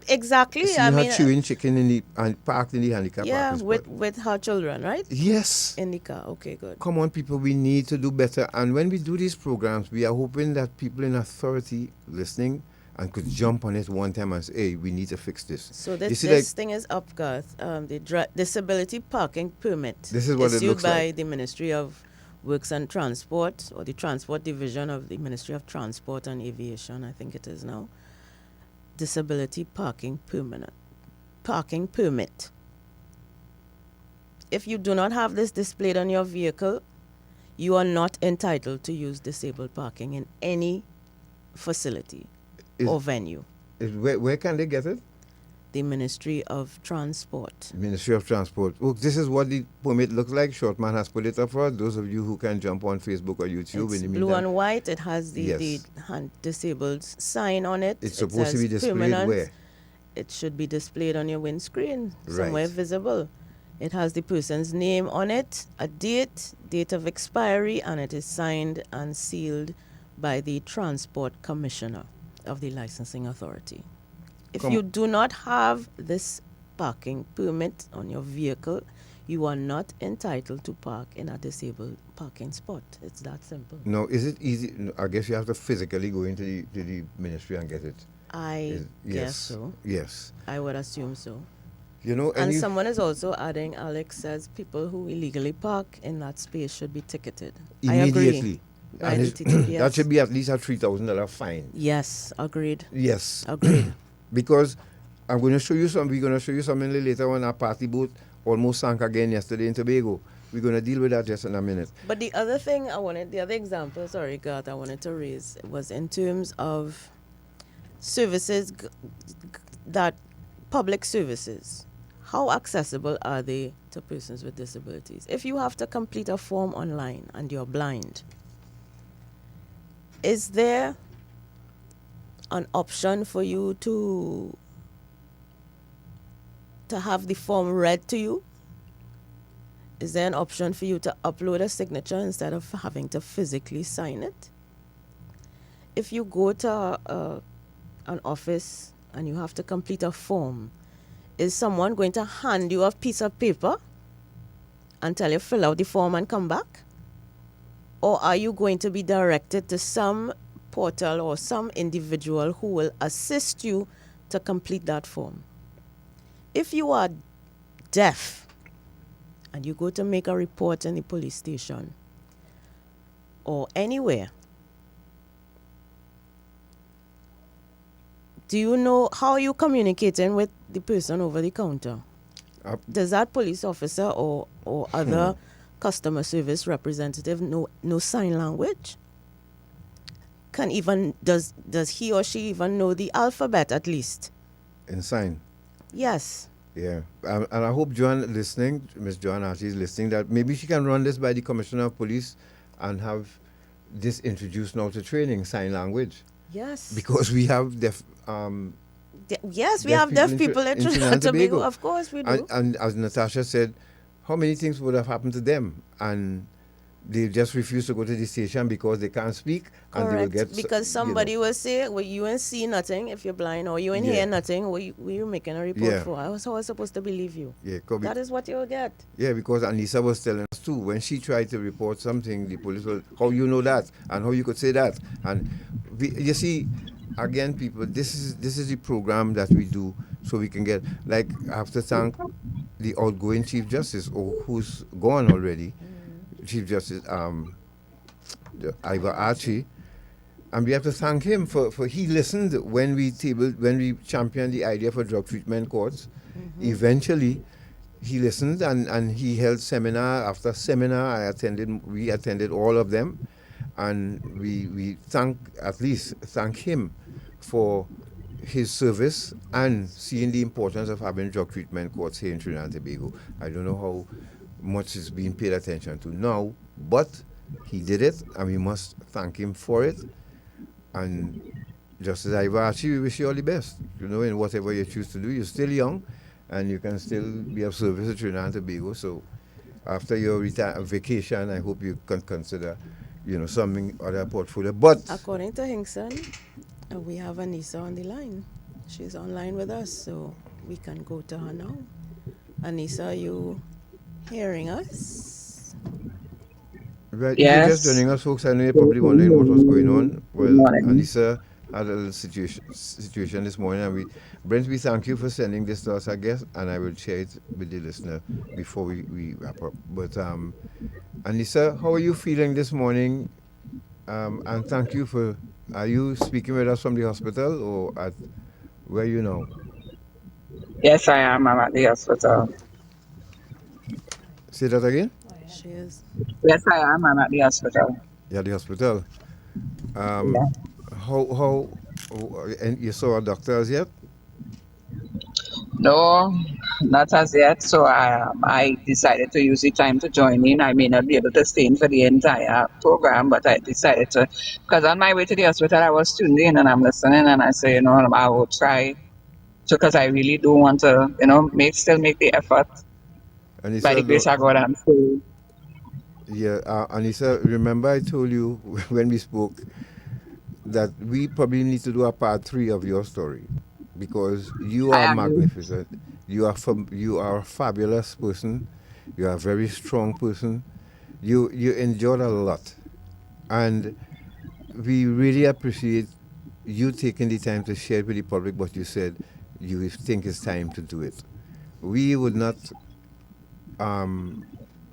Exactly. I mean, her chewing chicken parked in the handicap parking spot. with her children, right? Yes. In the car. Okay, good. Come on, people, we need to do better. And when we do these programs, we are hoping that people in authority listening and could jump on it one time and say, hey, we need to fix this. So this thing is up, Garth. The disability parking permit. This is what it looks issued by like. the Ministry of Works and Transport, or the Transport Division of the Ministry of Transport and Aviation, I think it is now. Disability parking permit. If you do not have this displayed on your vehicle, you are not entitled to use disabled parking in any facility or venue. Where can they get it? The Ministry of Transport. Ministry of Transport. Oh, this is what the permit looks like. Shortman has put it up for those of you who can jump on Facebook or YouTube. It's blue and white. It has the disabled sign on it. It's supposed to be displayed permanent. where? It should be displayed on your windscreen, somewhere visible. It has the person's name on it, a date of expiry, and it is signed and sealed by the Transport Commissioner of the Licensing Authority. If you do not have this parking permit on your vehicle, you are not entitled to park in a disabled parking spot. It's that simple. No, is it easy? No, I guess you have to physically go into the ministry and get it. I guess so. Yes. I would assume so. And someone is also adding, Alex says, people who illegally park in that space should be ticketed. Immediately. I agree. That should be at least a $3,000 fine. Yes, agreed. Yes. Agreed. Because we're going to show you something later on. Our party boat almost sank again yesterday in Tobago. We're going to deal with that just in a minute. But the other example, Garth, I wanted to raise was in terms of services, that public services. How accessible are they to persons with disabilities? If you have to complete a form online and you're blind, is there an option for you to have the form read to you? Is there an option for you to upload a signature instead of having to physically sign it? If you go to an office and you have to complete a form, is someone going to hand you a piece of paper and tell you fill out the form and come back? Or are you going to be directed to some portal or some individual who will assist you to complete that form? If you are deaf and you go to make a report in the police station or anywhere, do you know how are you communicating with the person over the counter? Does that police officer or other customer service representative know sign language? can even does he or she even know the alphabet at least? In sign. Yes. Yeah, and I hope Joanne listening, Miss Joanne Archie is listening, that maybe she can run this by the Commissioner of Police and have this introduced now to training, sign language. Yes. Because we have deaf. Yes, we have deaf people in Trinidad and Tobago. Of course we do. And as Natasha said, how many things would have happened to them? And they just refuse to go to the station because they can't speak. Correct. And they will get, because somebody will say, well, you ain't see nothing if you're blind, or you ain't hear nothing. What you making a report for? How was I supposed to believe you? Yeah, that is what you'll get. Yeah, because Aneesa was telling us too, when she tried to report something, the police will, how you know that? And how you could say that? And you see, again, people, this is the program that we do so we can get, like, I have to thank the outgoing Chief Justice, who's gone already, Chief Justice Ivor Archie, and we have to thank him for he listened when we championed the idea for drug treatment courts. Eventually, he listened and he held seminar after seminar. We attended all of them, and we thank him for his service and seeing the importance of having drug treatment courts here in Trinidad and Tobago. I don't know how much is being paid attention to now, but he did it, and we must thank him for it. And Justice Ivor Archie, we wish you all the best. You know, in whatever you choose to do, you're still young, and you can still be of service to Trinidad and Tobago. So, after your vacation, I hope you can consider, something other portfolio. But according to Hinkson, we have Aneesa on the line. She's online with us, so we can go to her now. Aneesa, are you hearing us? Right, yes. If you're just joining us, folks, I know you're probably wondering what was going on. Well, Aneesa had a little situation this morning, and Brent, we thank you for sending this to us, I guess, and I will share it with the listener before we wrap up. But Aneesa, how are you feeling this morning? And thank you for. Are you speaking with us from the hospital, or where are you now? Yes, I am. I'm at the hospital. Say that again? She is. Yes, I am. I'm at the hospital. You're at the hospital. How? And you saw a doctor as yet? No, not as yet. So I decided to use the time to join in. I may not be able to stay in for the entire program, but I decided to, because on my way to the hospital, I was tuned in and I'm listening, and I say, I will try to, because I really do want to, still make the effort. Aneesa, by the grace of God, I'm still. Yeah, Aneesa, remember I told you when we spoke that we probably need to do a part 3 of your story, because you are magnificent. You are a fabulous person. You are a very strong person. You endured a lot, and we really appreciate you taking the time to share with the public what you said. You think it's time to do it. We would not.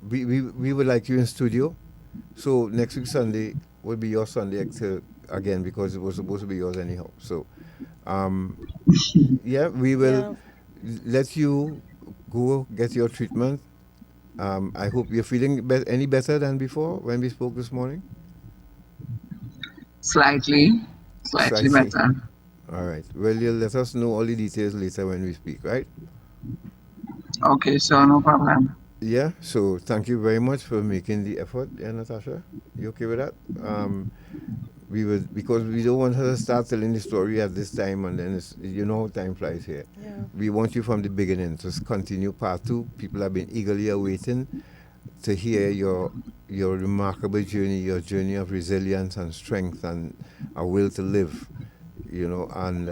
We would like you in studio. So next week Sunday will be your Sunday again, because it was supposed to be yours anyhow. So, we will let you go get your treatment. I hope you're feeling any better than before when we spoke this morning. Slightly better. All right. Well, you'll let us know all the details later when we speak, right? Okay, so no problem. Yeah, so thank you very much for making the effort, Natasha. You okay with that? We would, because we don't want her to start telling the story at this time, and then how time flies here. Yeah. We want you from the beginning to continue part 2. People have been eagerly awaiting to hear your remarkable journey, your journey of resilience and strength and a will to live. And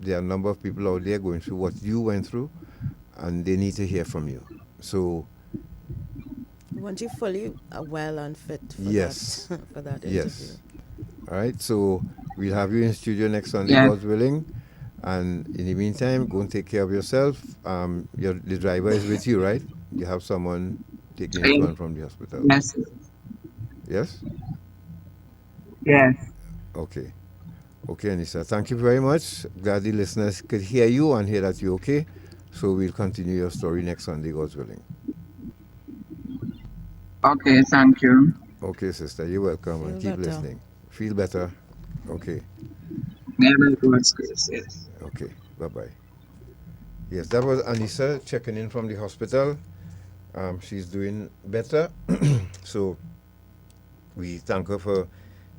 there are a number of people out there going through what you went through, and they need to hear from you. So, we want you fully well and fit for for that interview. Yes. All right. So we'll have you in studio next Sunday, God willing. And in the meantime, go and take care of yourself. The driver is with you, right? You have someone taking you on from the hospital. Yes. Yes. Yes. Okay. Okay, Aneesa. Thank you very much. Glad the listeners could hear you and hear that you're okay. So we'll continue your story next Sunday, God's willing. Okay, thank you. Okay, sister, you're welcome. And keep listening. Feel better. Okay. Yeah, by God's grace, yes. Okay. Bye-bye. Yes, that was Aneesa checking in from the hospital. She's doing better. So we thank her for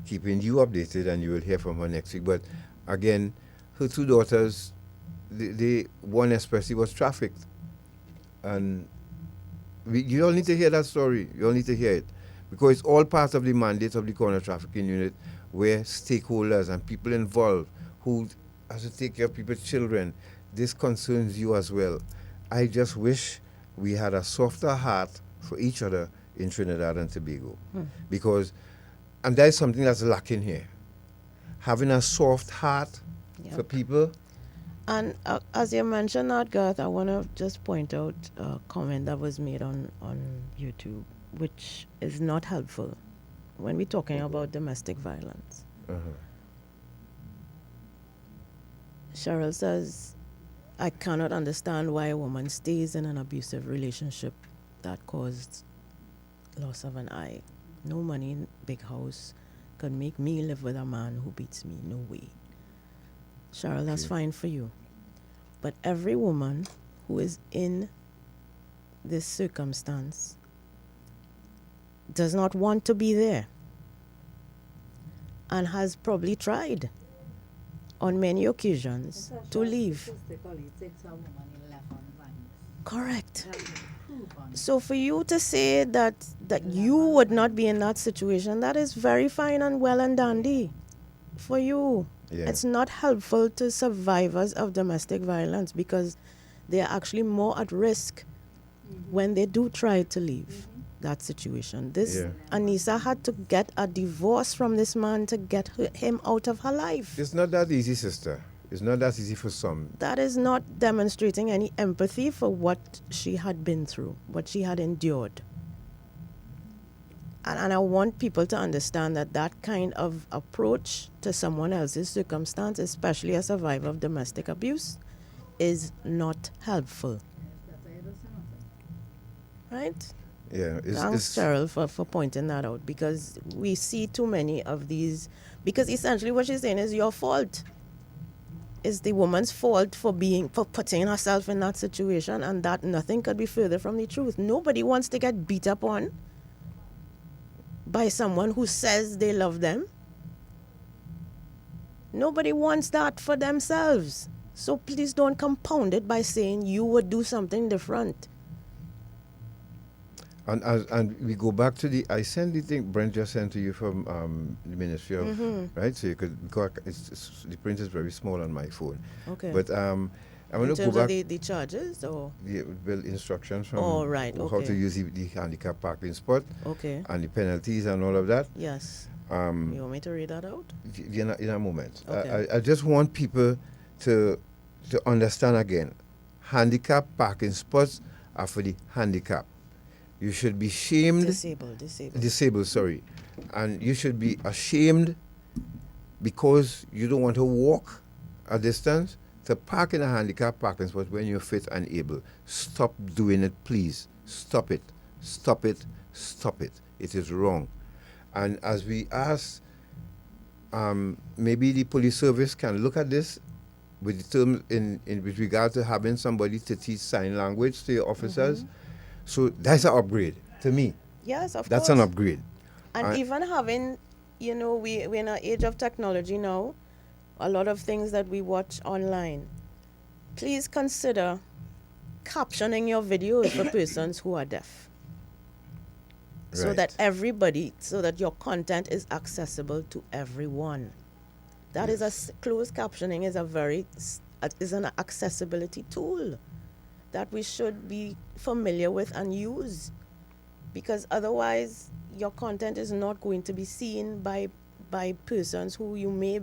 keeping you updated, and you will hear from her next week. But again, her two daughters, one especially was trafficked. And you all need to hear that story. You all need to hear it. Because it's all part of the mandate of the corner trafficking unit, where stakeholders and people involved who has to take care of people's children, this concerns you as well. I just wish we had a softer heart for each other in Trinidad and Tobago. Because, and that is something that's lacking here. Having a soft heart for people. And as you mentioned that, Garth, I want to just point out a comment that was made on YouTube, which is not helpful when we're talking about domestic violence. Cheryl says, I cannot understand why a woman stays in an abusive relationship that caused loss of an eye. No money, big house, can make me live with a man who beats me. No way. Cheryl, that's fine for you. But every woman who is in this circumstance does not want to be there and has probably tried on many occasions to leave. Correct. So for you to say that you would not be in that situation, that is very fine and well and dandy for you. Yeah. It's not helpful to survivors of domestic violence because they are actually more at risk when they do try to leave that situation. Aneesa had to get a divorce from this man to get him out of her life. It's not that easy, sister. It's not that easy for some. That is not demonstrating any empathy for what she had been through, what she had endured. And I want people to understand that kind of approach to someone else's circumstance, especially a survivor of domestic abuse, is not helpful. Right? Yeah. Thanks, Cheryl, for pointing that out, because we see too many of these. Because essentially what she's saying is your fault. It's the woman's fault for putting herself in that situation, and that nothing could be further from the truth. Nobody wants to get beat up on by someone who says they love them. Nobody wants that for themselves. So please don't compound it by saying you would do something different. And we go back to I sent the thing Brent just sent to you from the Ministry of, right? So you could, because the print is very small on my phone. Okay. But I want to go back. In terms of the charges or? The instructions from how to use the handicap parking spot. Okay. And the penalties and all of that. Yes. You want me to read that out? In a moment. Okay. I just want people to understand again. Handicap parking spots are for the handicapped. You should be shamed. Disabled, sorry. And you should be ashamed because you don't want to walk a distance to park in a handicap parking spot when you're fit and able. Stop doing it, please. Stop it. Stop it. Stop it. It is wrong. And as we ask, maybe the police service can look at this with the terms with regard to having somebody to teach sign language to your officers. So that's an upgrade to me. Yes, of course. That's an upgrade. And even having, we're in an age of technology now, a lot of things that we watch online. Please consider captioning your videos for persons who are deaf. Right. So that your content is accessible to everyone. That is closed captioning is an accessibility tool that we should be familiar with and use, because otherwise your content is not going to be seen by persons who you may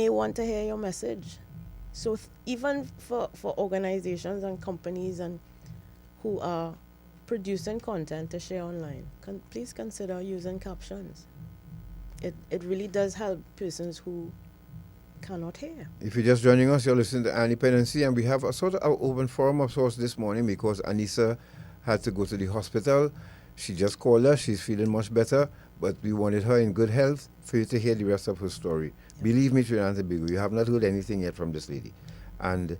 want to hear your message. So even for organizations and companies and who are producing content to share online, please consider using captions. It really does help persons who cannot hear. If you're just joining us, you're listening to Dependency, and we have a sort of open forum of sorts this morning because Aneesa had to go to the hospital. She just called us. She's feeling much better, but we wanted her in good health for you to hear the rest of her story. Believe me, Trinidad and Tobago, you have not heard anything yet from this lady. And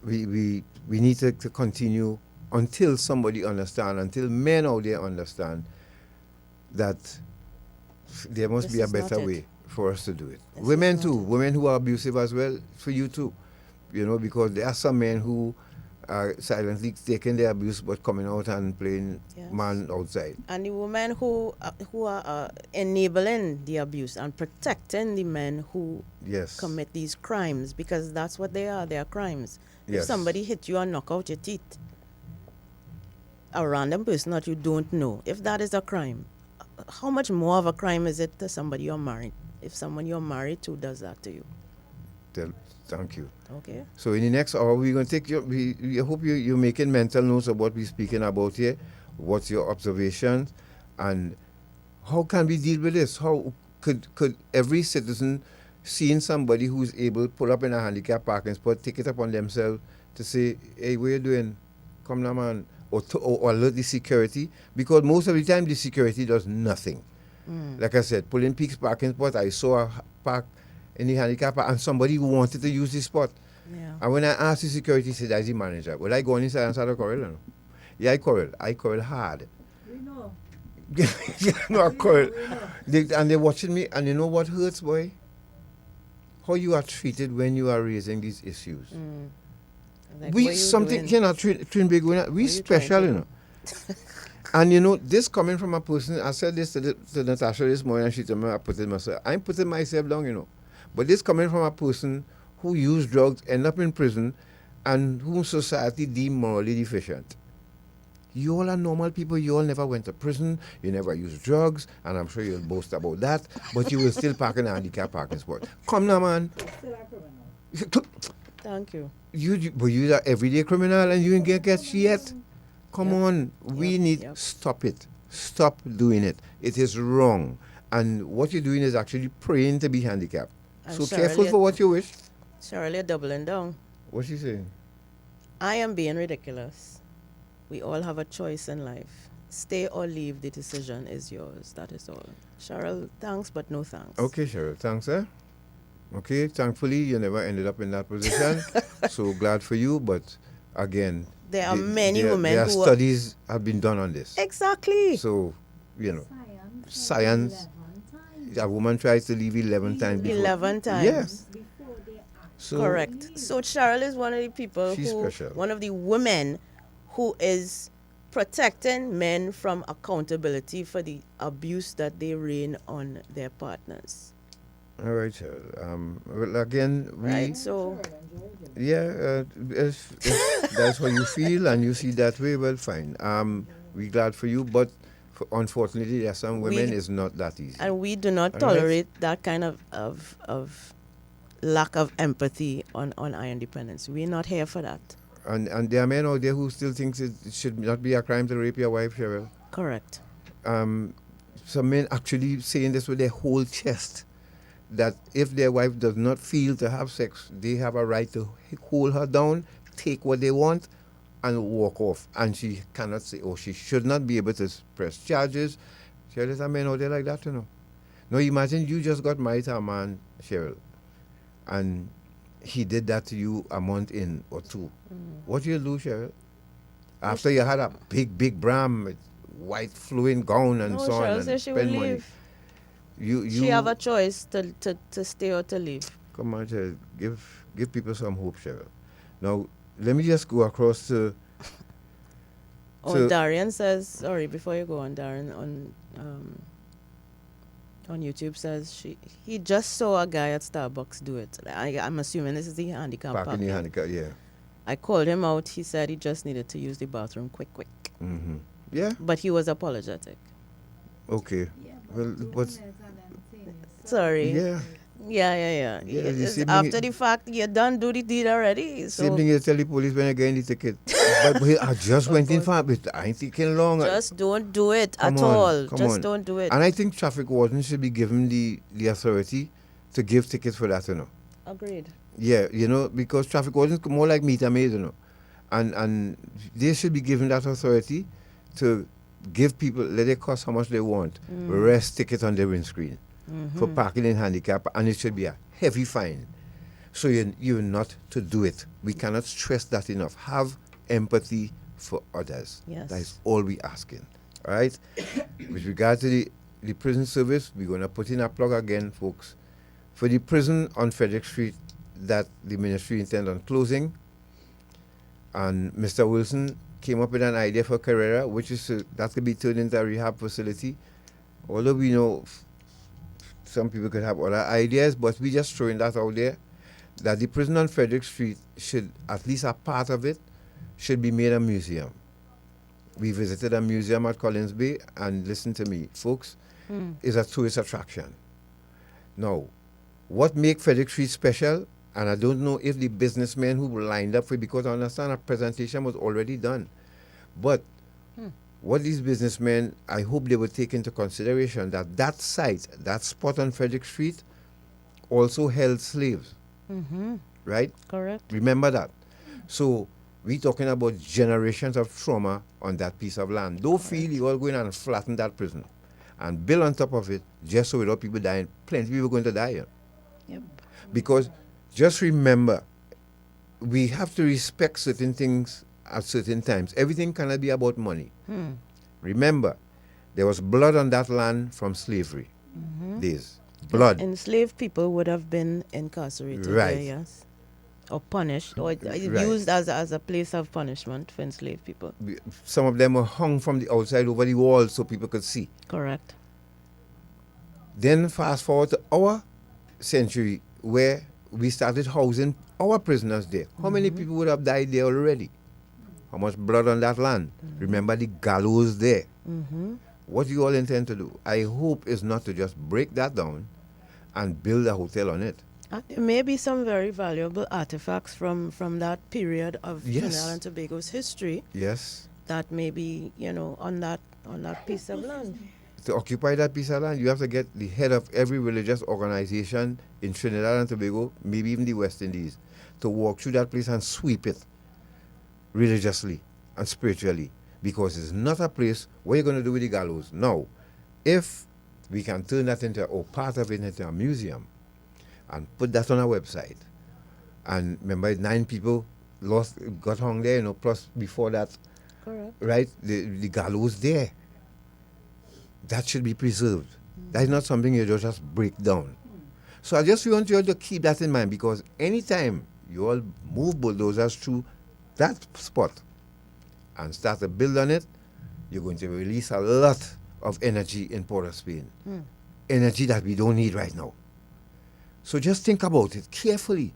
we need to continue until somebody understand, until men out there understand that there must This be a is not better it. way for us to do it. This Women is not too, it. women who are abusive as well, for you too. You know, because there are some men who are silently taking their abuse but coming out and playing Yes. man outside. And the women who are enabling the abuse and protecting the men who Yes. commit these crimes, because that's what they are. They are crimes. If Yes. somebody hit you and knock out your teeth, a random person that you don't know, if that is a crime, how much more of a crime is it to somebody you're married? If someone you're married to does that to you, Thank you. okay? So in the next hour, we're going to take your, we hope you're making mental notes of what we're speaking about here, what's your observations, and how can we deal with this? How could every citizen seeing somebody who's able to pull up in a handicap parking spot, take it upon themselves to say, hey, what you doing? Come now, man. Or alert the security, because most of the time the security does nothing. Like I said, pulling Peaks parking spot, I saw a park in the handicap park and somebody who wanted to use the spot. Yeah. And when I asked the security, he said, that's the manager. Well, I go on inside and start to quarrel. No? Yeah, I quarrel hard. We know. No, I quarrel. And they're watching me, and you know what hurts, boy? How you are treated when you are raising these issues. Like, We what you something, doing? you know, Trinbig, we What you special, trying to you know. And you know, this coming from a person, I said this to Natasha this morning, and she told me I put it myself. I'm putting myself down, you know. But this coming from a person who used drugs, end up in prison, and whom society deemed morally deficient. You all are normal people. You all never went to prison. You never used drugs, and I'm sure you'll boast about that. But you will still park in a handicap parking spot. Come now, man. Thank you. But you are everyday criminal, and you ain't get yet. Come on, we need stop it. Stop doing it. It is wrong, and what you're doing is actually praying to be handicapped. And So Shirley- careful for what you wish. Shirley, you're doubling down. What's she saying? I am being ridiculous. We all have a choice in life. Stay or leave, the decision is yours. That is all. Cheryl, thanks, but no thanks. Okay, Cheryl. Thanks, eh? Okay, thankfully you never ended up in that position. So glad for you, but again, There are many women there are who are- studies have been done on this. Exactly. So, you know, science. A woman tries to leave 11 times before. 11 times. Yes. So, Correct. So Cheryl is one of the people She's who, special. one of the women who is protecting men from accountability for the abuse that they rain on their partners. All right, Cheryl. Well, again, we. Right. So Yeah, if that's what you feel and you see that way, well, fine. We're glad for you, but unfortunately, there are some women, it's not that easy. and we do not All right? tolerate that kind of lack of empathy on Iron Dependence. We're not here for that. And there are men out there who still thinks it should not be a crime to rape your wife, Cheryl. Correct. Some men actually saying this with their whole chest, that if their wife does not feel to have sex, they have a right to hold her down, take what they want, and walk off. And she cannot say, or she should not be able to press charges. Cheryl, there's a men out there like that, you know. Now imagine you just got married to a man, Cheryl, and he did that to you a month in or two. What do you do, Cheryl? After you had a big bram with white flowing gown and No, so on, Cheryl and said she would spend money. leave. You She have a choice to stay or to leave. Come on, Cheryl. Give people some hope, Cheryl. Now, let me just go across to. Darian says, sorry, before you go on, Darren, on YouTube says he just saw a guy at Starbucks do it. I'm assuming this is the handicap Back in parking. the handicap, yeah. I called him out. He said he just needed to use the bathroom quick. Mm-hmm. Yeah. But he was apologetic. Okay. Well, what's. Sorry. Yeah. Yeah. Yeah, the It's same after thing- the fact, you done do the deed already. So Same thing you tell the police when you're getting the ticket. but I just went in for it. I ain't taking long. just don't do it Come at on, all. come Just on. don't do it. And I think traffic wardens should be given the authority to give tickets for that, you know. Agreed. Yeah, you know, because traffic wardens more like meter maids, you know. And they should be given that authority to give people, let it cost how much they want. Rest ticket on their windscreen for parking in handicap, and it should be a heavy fine. So you're not to do it. We cannot stress that enough. Have empathy for others. Yes. That is all we asking. All right? With regard to the prison service, we're going to put in a plug again, folks. For the prison on Frederick Street that the ministry intends on closing, and Mr. Wilson came up with an idea for Carrera, which is that could be turned into a rehab facility. Although we know some people could have other ideas, but we just throwing that out there, that the prison on Frederick Street should, at least a part of it, should be made a museum. We visited a museum at Collins Bay, and listen to me, folks, is a tourist attraction. Now, what makes Frederick Street special, and I don't know if the businessmen who lined up for it, because I understand a presentation was already done, but what these businessmen, I hope they will take into consideration that site, that spot on Frederick Street, also held slaves. Right? Correct. Remember that. So we're talking about generations of trauma on that piece of land. Don't feel you all going and flatten that prison and build on top of it just so without people dying. Plenty of people going to die here. Yep. Because just remember, we have to respect certain things at certain times. Everything cannot be about money. Remember, there was blood on that land from slavery days. Blood. Enslaved people would have been incarcerated Right. there, yes. Or punished, or Right. used as a place of punishment for enslaved people. Some of them were hung from the outside over the wall so people could see. Correct. Then fast forward to our century where we started housing our prisoners there. How many people would have died there already? How much blood on that land? Remember the gallows there. What you all intend to do, I hope, is not to just break that down and build a hotel on it. There may be some very valuable artifacts from that period of Yes. Trinidad and Tobago's history Yes. that may be, on that piece of land. To occupy that piece of land, you have to get the head of every religious organization in Trinidad and Tobago, maybe even the West Indies, to walk through that place and sweep it religiously and spiritually, because it's not a place. What are you going to do with the gallows? Now, if we can turn that into, or part of it into a museum, and put that on our website, and remember 9 people got hung there, plus before that, Correct. right, the gallows there. That should be preserved. That is not something you just break down. So I just want you all to keep that in mind, because anytime you all move bulldozers through that spot and start to build on it, you're going to release a lot of energy in Port of Spain. Energy that we don't need right now. So just think about it carefully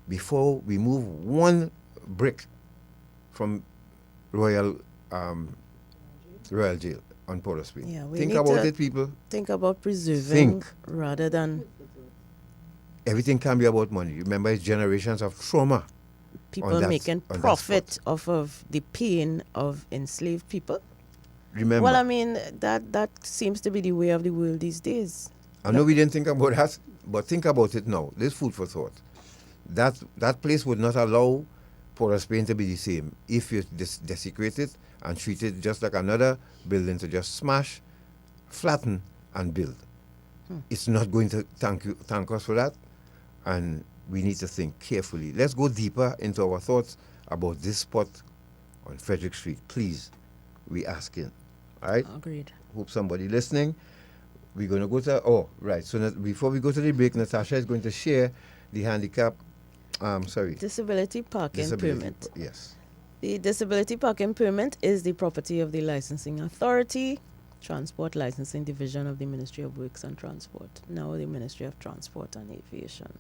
before we move one brick from Royal Jail on Port of Spain. Yeah, we think need about to it, people. Think about preserving Think. rather than Everything can be about money. Remember, it's generations of trauma. people making profit off of the pain of enslaved people. Remember. Well, I mean, that seems to be the way of the world these days. I know we didn't think about that, but think about it now. There's food for thought. That place would not allow Port of Spain to be the same if you desecrate it and treat it just like another building to just smash, flatten, and build. It's not going to thank us for that, and we need to think carefully. Let's go deeper into our thoughts about this spot on Frederick Street. Please, we asking. All right? Agreed. Hope somebody listening. We're going to go to, so before we go to the break, Natasha is going to share the handicap, Disability parking permit. Yes. The disability parking permit is the property of the licensing authority, Transport Licensing Division of the Ministry of Works and Transport, now the Ministry of Transport and Aviation.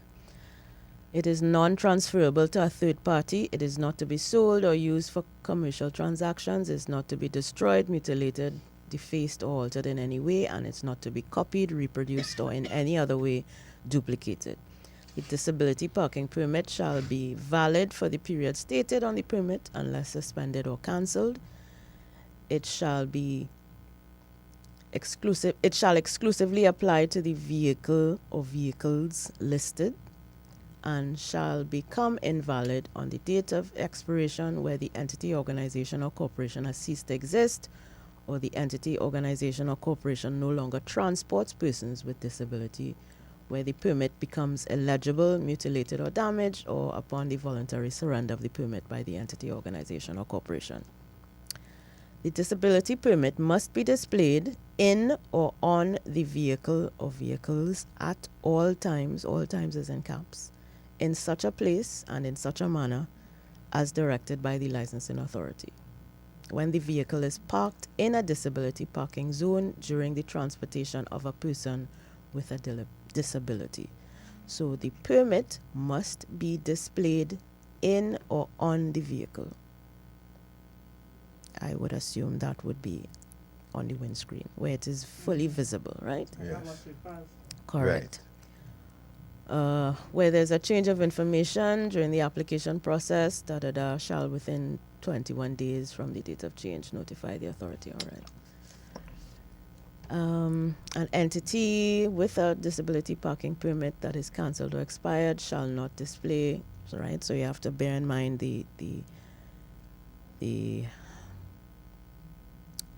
It is non-transferable to a third party. It is not to be sold or used for commercial transactions. It's not to be destroyed, mutilated, defaced, or altered in any way, and it's not to be copied, reproduced, or in any other way duplicated. The disability parking permit shall be valid for the period stated on the permit unless suspended or cancelled. It shall be exclusive. It shall exclusively apply to the vehicle or vehicles listed, and shall become invalid on the date of expiration where the entity, organization, or corporation has ceased to exist, or the entity, organization, or corporation no longer transports persons with disability, where the permit becomes illegible, mutilated, or damaged, or upon the voluntary surrender of the permit by the entity, organization, or corporation. The disability permit must be displayed in or on the vehicle or vehicles at all times is in caps, in such a place and in such a manner as directed by the licensing authority. When the vehicle is parked in a disability parking zone during the transportation of a person with a disability. So the permit must be displayed in or on the vehicle. I would assume that would be on the windscreen where it is fully visible, right? Yes. Correct. Where there's a change of information during the application process, shall within 21 days from the date of change notify the authority. All right. An entity with a disability parking permit that is cancelled or expired shall not display. Right. So you have to bear in mind the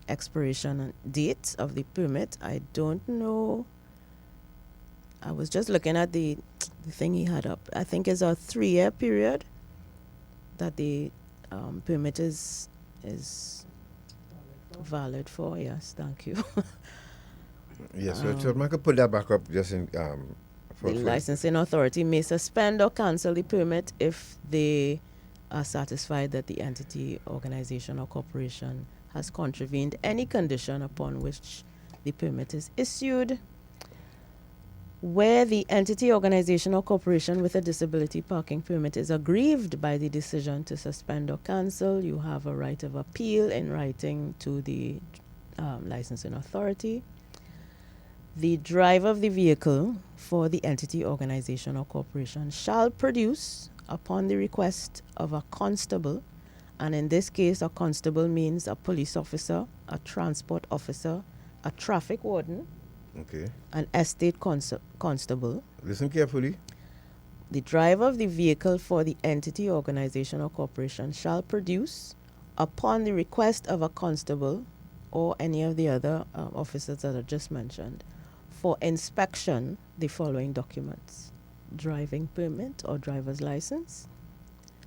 expiration date of the permit. I don't know. I was just looking at the thing he had up. I think it's a 3-year period that the permit is valid for. Yes, thank you. Yes, so I could put that back up just in. The licensing authority may suspend or cancel the permit if they are satisfied that the entity, organization, or corporation has contravened any condition upon which the permit is issued. Where the entity, organization, or corporation with a disability parking permit is aggrieved by the decision to suspend or cancel, you have a right of appeal in writing to the licensing authority. The driver of the vehicle for the entity, organization, or corporation shall produce, upon the request of a constable, and in this case a constable means a police officer, a transport officer, a traffic warden, an estate constable. Listen carefully. The driver of the vehicle for the entity, organization, or corporation shall produce, upon the request of a constable or any of the other officers that I just mentioned, for inspection, the following documents: driving permit or driver's license,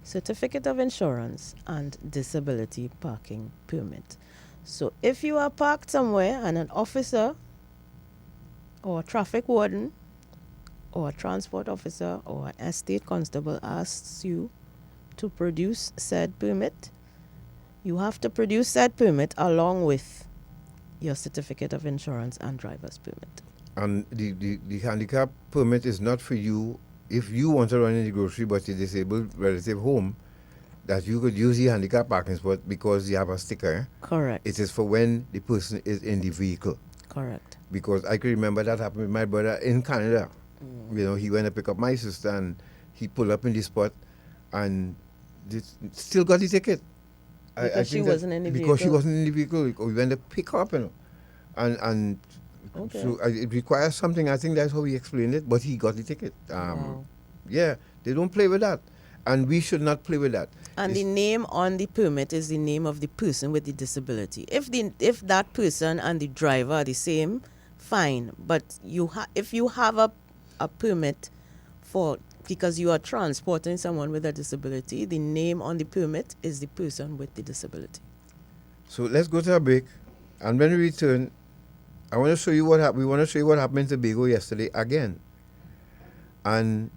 certificate of insurance, and disability parking permit. So if you are parked somewhere and an officer or a traffic warden or a transport officer or an estate constable asks you to produce said permit, you have to produce said permit along with your certificate of insurance and driver's permit. And the handicap permit is not for you if you want to run in the grocery but your disabled relative home, that you could use the handicap parking spot because you have a sticker. Correct. It is for when the person is in the vehicle. Correct. Because I can remember that happened with my brother in Canada. You know, he went to pick up my sister and he pulled up in the spot and still got the ticket. Because she wasn't in the vehicle? Because she wasn't in the vehicle. We went to pick her up, you know. And okay. So it requires something. I think that's how he explained it, but he got the ticket. Wow. Yeah, they don't play with that. And we should not play with that. And the name on the permit is the name of the person with the disability. If that person and the driver are the same, fine. But if you have a permit because you are transporting someone with a disability, the name on the permit is the person with the disability. So let's go to a break, and when we return, I want to show you we want to show you what happened in Tobago yesterday again, and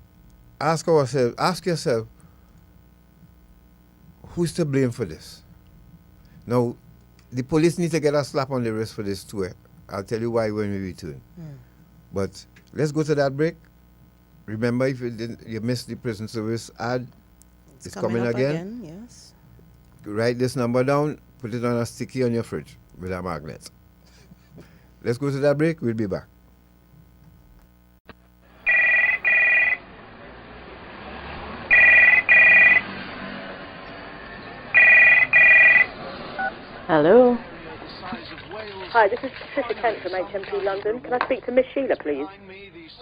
ask yourself, who's to blame for this? Now, the police need to get a slap on the wrist for this too. I'll tell you why when we return. But let's go to that break. Remember, if you missed the prison service ad, it's coming again. Yes. Write this number down, put it on a sticky on your fridge with a magnet. Let's go to that break. We'll be back. Hello. Hi, this is Patricia Kent from HMP London. Can I speak to Miss Sheila, please?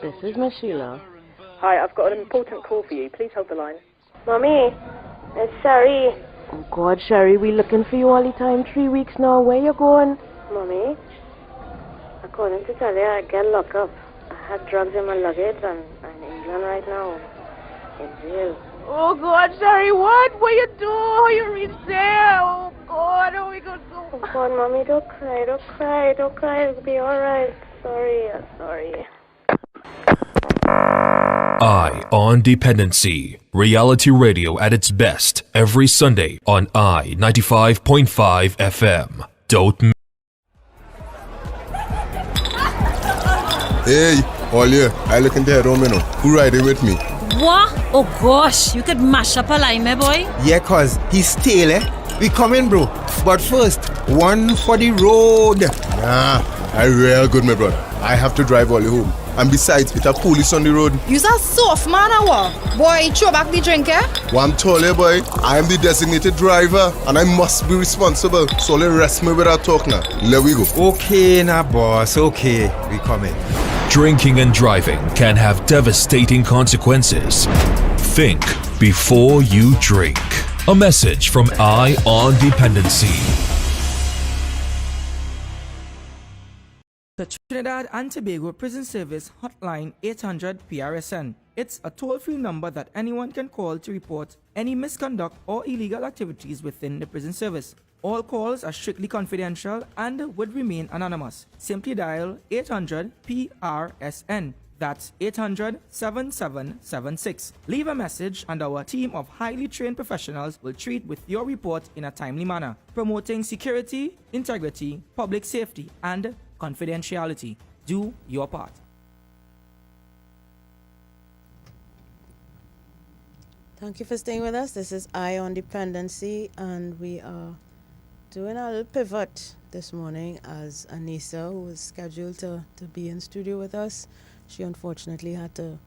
This is Miss Sheila. Hi, I've got an important call for you. Please hold the line. Mommy, it's Sherry. Oh God, Sherry, we looking for you all the time. 3 weeks now. Where you going? Mommy, according to Talia, I get locked up. I had drugs in my luggage and I'm in England right now. In jail. Oh God, sorry, what you do? How you reach there? Oh God, how we gonna go? Oh God, Mommy, don't cry, don't cry, don't cry. It'll be alright. Sorry, sorry. Eye on Dependency. Reality radio at its best every Sunday on I 95.5 FM. Don't Hey, Olia, I look into the room, you know. Who riding with me? What? Oh gosh, you could mash up a line, my boy. Yeah, cause he's still, We coming, bro. But first, one for the road. Nah, I real good, my brother. I have to drive all the home. And besides, with a police on the road. You're a soft man or what? Boy, throw back the drink, eh? One taller boy, I am the designated driver and I must be responsible. So let rest me without talk now. Let we go. Okay, now, boss. Okay, we coming. Drinking and driving can have devastating consequences. Think before you drink. A message from Eye on Dependency. The Trinidad and Tobago Prison Service Hotline 800 PRSN. It's a toll-free number that anyone can call to report any misconduct or illegal activities within the prison service. All calls are strictly confidential and would remain anonymous. Simply dial 800 PRSN. That's 800-7776. Leave a message and our team of highly trained professionals will treat with your report in a timely manner, promoting security, integrity, public safety, and confidentiality. Do your part. Thank you for staying with us. This is Eye on Dependency, and we are doing a little pivot this morning as Aneesa, who was scheduled to be in studio with us. She unfortunately had to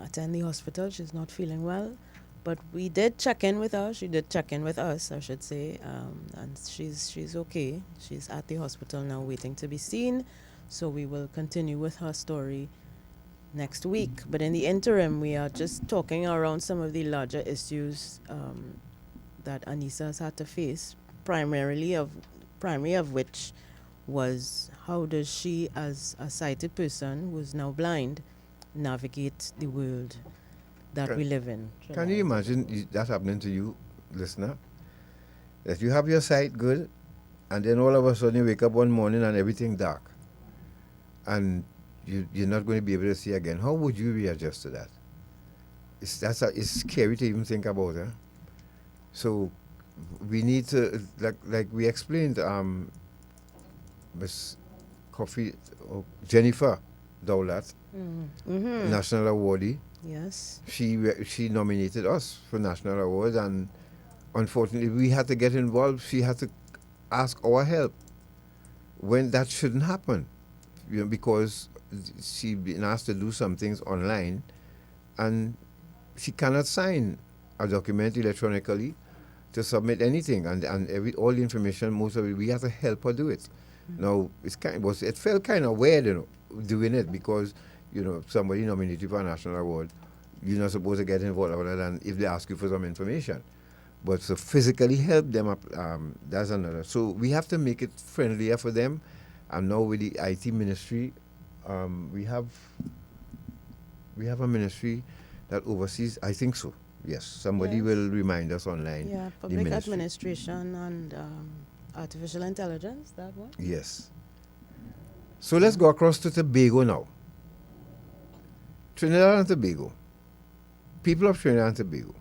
attend the hospital. She's not feeling well. But we did check in with her. She did check in with us, I should say. And she's okay. She's at the hospital now waiting to be seen. So we will continue with her story next week. But in the interim, we are just talking around some of the larger issues that Aneesa has had to face, primary of which was how does she, as a sighted person who is now blind, navigate the world that we live in. Can you imagine that happening to you, listener? That you have your sight good, and then all of a sudden you wake up one morning and everything dark, and you're not going to be able to see again. How would you readjust to that? It's scary to even think about, eh? So we need to, like we explained, Miss Jennifer Dowlat, National Awardee. Yes. She nominated us for National Award, and unfortunately we had to get involved. She had to ask our help when that shouldn't happen, because she been asked to do some things online, and she cannot sign a document electronically to submit anything, and all the information, most of it, we have to help her do it. Now it felt kind of weird, doing it, because somebody nominated for a national award, you're not supposed to get involved other than if they ask you for some information. But to physically help them up, that's another. So we have to make it friendlier for them. And now with the IT ministry, we have a ministry that oversees, I think so. Yes, somebody will remind us online. Yeah, public administration and artificial intelligence, that one? Yes. So let's go across to Tobago now. Trinidad and Tobago. People of Trinidad and Tobago.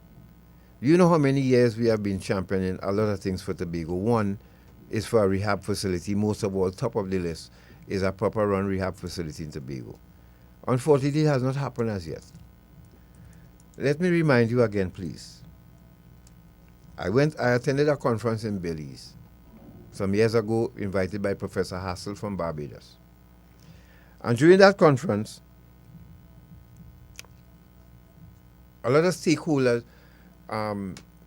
You know how many years we have been championing a lot of things for Tobago. One is for a rehab facility. Most of all, top of the list is a proper run rehab facility in Tobago. Unfortunately, it has not happened as yet. Let me remind you again, please. I attended a conference in Belize some years ago, invited by Professor Hassel from Barbados. And during that conference, a lot of stakeholders,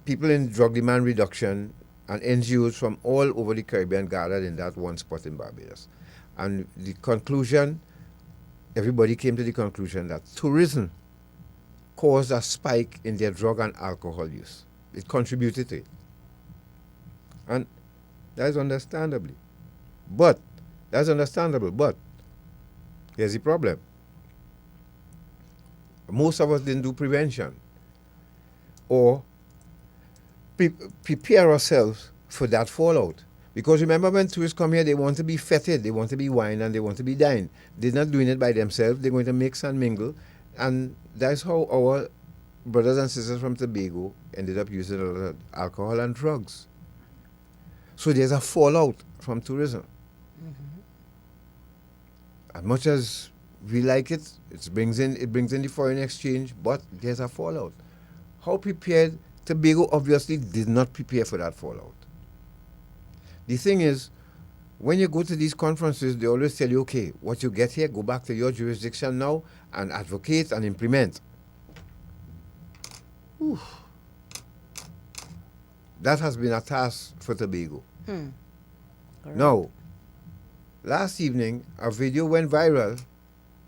people in drug demand reduction, and NGOs from all over the Caribbean gathered in that one spot in Barbados. And the conclusion, everybody came to the conclusion that tourism caused a spike in their drug and alcohol use. It contributed to it. And that is understandably. But that's understandable. But here's the problem. Most of us didn't do prevention or prepare ourselves for that fallout. Because remember, when tourists come here, they want to be feted, they want to be wined, and they want to be dined. They're not doing it by themselves. They're going to mix and mingle. And that's how our brothers and sisters from Tobago ended up using a lot of alcohol and drugs. So there's a fallout from tourism. As much as we like it, it brings in the foreign exchange, but there's a fallout. How prepared? Tobago obviously did not prepare for that fallout. The thing is, when you go to these conferences, they always tell you, okay, what you get here, go back to your jurisdiction now and advocate and implement. Oof. That has been a task for Tobago. Now, last evening, a video went viral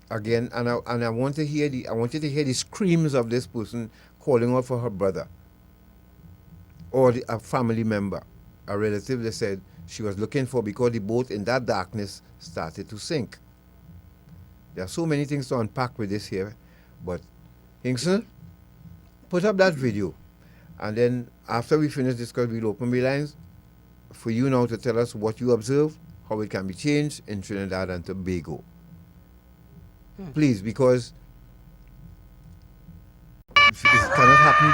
again, and I want you to hear the screams of this person calling out for her brother or a family member, a relative. They said she was looking for, because the boat in that darkness started to sink. There are so many things to unpack with this here, but Hinkson, put up that video, and then after we finish discussing, we'll open the lines for you now to tell us what you observe, how it can be changed in Trinidad and Tobago. Please, because it cannot happen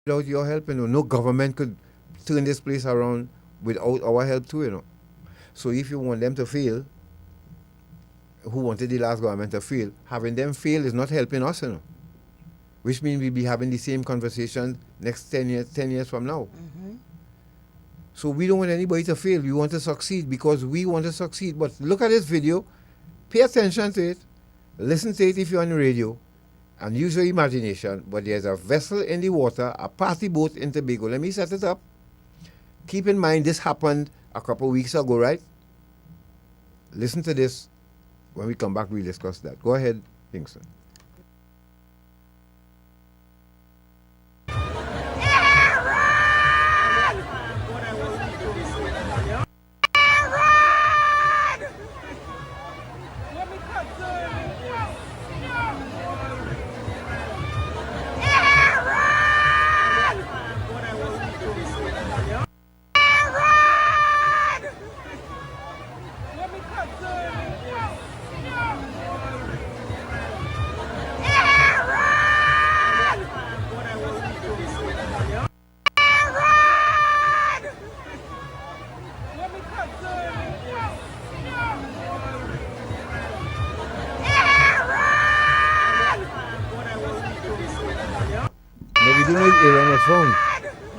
without your help. No government could turn this place around without our help too. So if you want them to fail, who wanted the last government to fail, having them fail is not helping us. Which means we'll be having the same conversation next 10 years from now. So we don't want anybody to fail. We want to succeed because we want to succeed. But look at this video. Pay attention to it. Listen to it if you're on the radio. And use your imagination. But there's a vessel in the water, a party boat in Tobago. Let me set it up. Keep in mind this happened a couple of weeks ago, right? Listen to this. When we come back, we'll discuss that. Go ahead, Kingston.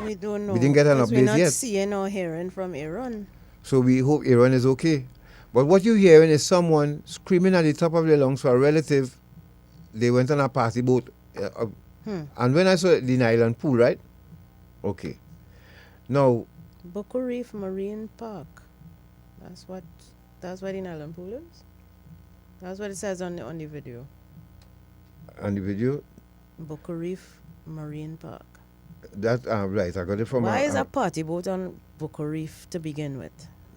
We don't know. We didn't get an We're update not yet. seeing or hearing from Aaron. So we hope Aaron is okay. But what you're hearing is someone screaming at the top of their lungs for a relative. They went on a party boat. And when I saw the Island pool, right? Okay. Now, Boca Reef Marine Park. That's where the Island pool is? That's what it says on the video. On the video? Boca Reef Marine Park. That right, I got it from Why is a party boat on Boca Reef to begin with?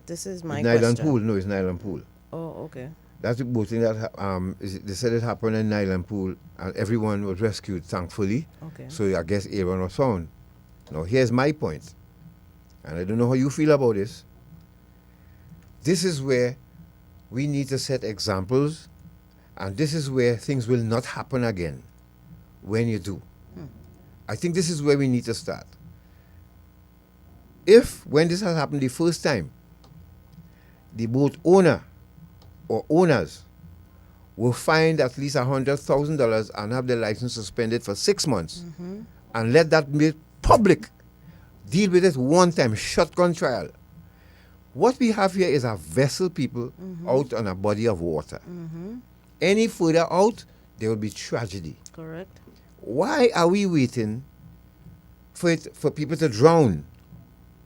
This is my question. Island pool. No, it's an Island pool. Oh, okay. That's the boating that they said it happened in Island pool, and everyone was rescued, thankfully. Okay. So I guess Aaron was found. Now here's my point, and I don't know how you feel about this. This is where we need to set examples, and this is where things will not happen again when you do. I think this is where we need to start. When this has happened the first time, the boat owner or owners will find at least $100,000 and have their license suspended for 6 months, and let that be public. Deal with it one time, shotgun trial. What we have here is a vessel, people, out on a body of water. Any further out, there will be tragedy. Correct. Why are we waiting for people to drown?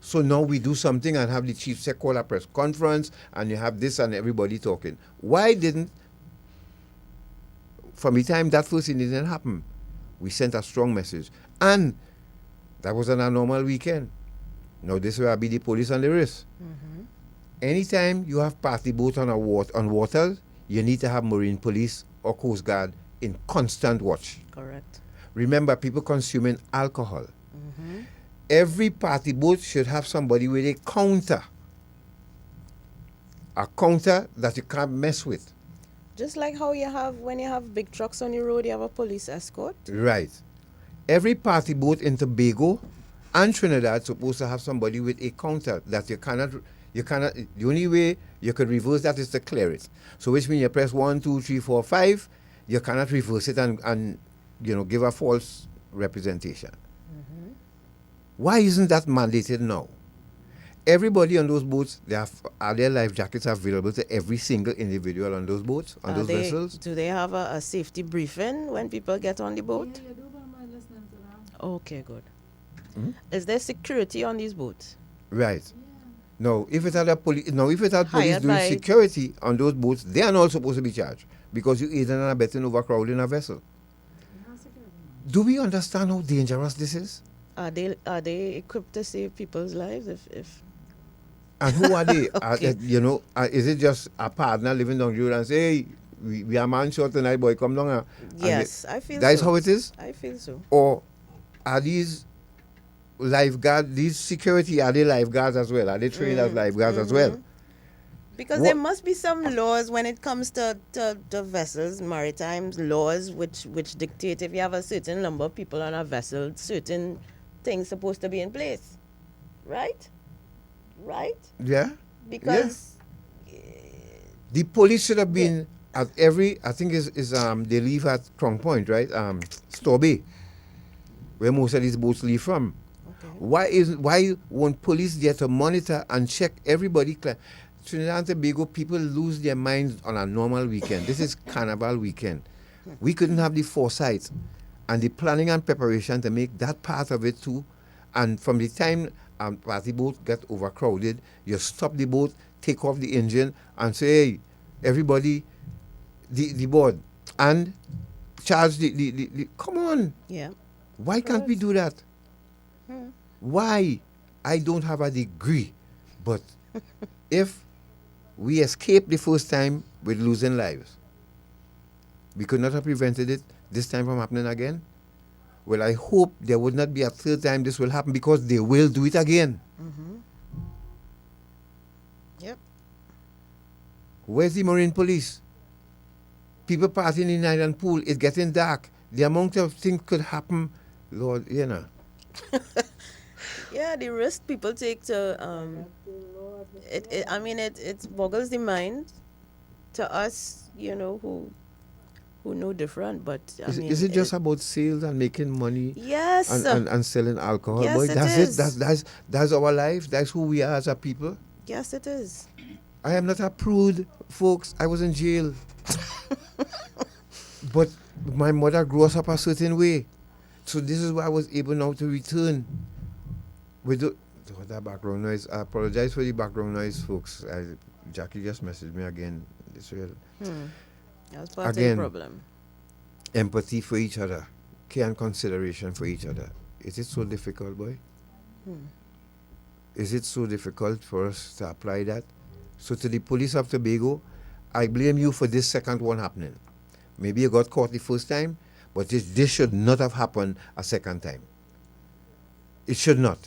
So now we do something and have the chief sec call a press conference and you have this and everybody talking. Why didn't, from the time that first incident happened, we sent a strong message. And that was on a normal weekend. Now this will be the police on the wrist. Anytime you have party boat on water, you need to have Marine Police or Coast Guard in constant watch. Correct. Remember, people consuming alcohol. Every party boat should have somebody with a counter that you can't mess with. Just like how you have, when you have big trucks on the road, you have a police escort. Right. Every party boat in Tobago and Trinidad supposed to have somebody with a counter that you cannot, the only way you could reverse that is to clear it. So which means you press 1, 2, 3, 4, 5, you cannot reverse it and give a false representation. Why isn't that mandated now? Everybody on those boats, are their life jackets available to every single individual on those boats, on those vessels? Do they have a safety briefing when people get on the boat? Okay, good. Is there security on these boats? Right. No, if it had police Hired doing by- security on those boats, they are not supposed to be charged because you aided and abetting overcrowding a vessel. Do we understand how dangerous this is? Are they equipped to save people's lives? If And who are they? Okay. Is it just a partner living down the road and say, hey, we are man short tonight, boy, come down. Yes, I feel That's so. how it is? I feel so. Or are these lifeguards, these security, are they lifeguards as well? Are they trained as lifeguards as well? Because there must be some laws when it comes to vessels, maritime laws, which dictate if you have a certain number of people on a vessel, certain things supposed to be in place. Right? Right? Yeah. Because the police should have been at every, I think they leave at Crown Point, right? Store Bay, where most of these boats leave from. Okay. Why won't police there to monitor and check everybody? Trinidad and Tobago people lose their minds on a normal weekend. This is Carnival weekend. We couldn't have the foresight and the planning and preparation to make that part of it too. And from the time party boat get overcrowded, you stop the boat, take off the engine, and say, hey, everybody, the board, and charge the come on. Yeah. Why can't we do that? Why? I don't have a degree, but if we escaped the first time with losing lives, we could not have prevented it this time from happening again. Well, I hope there would not be a third time this will happen, because they will do it again. Yep. Where's the Marine Police? People partying in the island pool, it's getting dark. The amount of things could happen, Lord, Yeah, the risk people take to it boggles the mind to us, who know different, but is it just about sales and making money? Yes. And selling alcohol? Yes, Boy, it that's is. it. That's our life. That's who we are as a people. Yes, it is. I am not a prude, folks. I was in jail. But my mother grew us up a certain way. So this is why I was able now to return. With that background noise, I apologize for the background noise, folks. Jackie just messaged me again. That was part of the problem. Empathy for each other, care and consideration for each other. Is it so difficult, boy? Is it so difficult for us to apply that? So to the police of Tobago, I blame you for this second one happening. Maybe you got caught the first time, but this should not have happened a second time. It should not.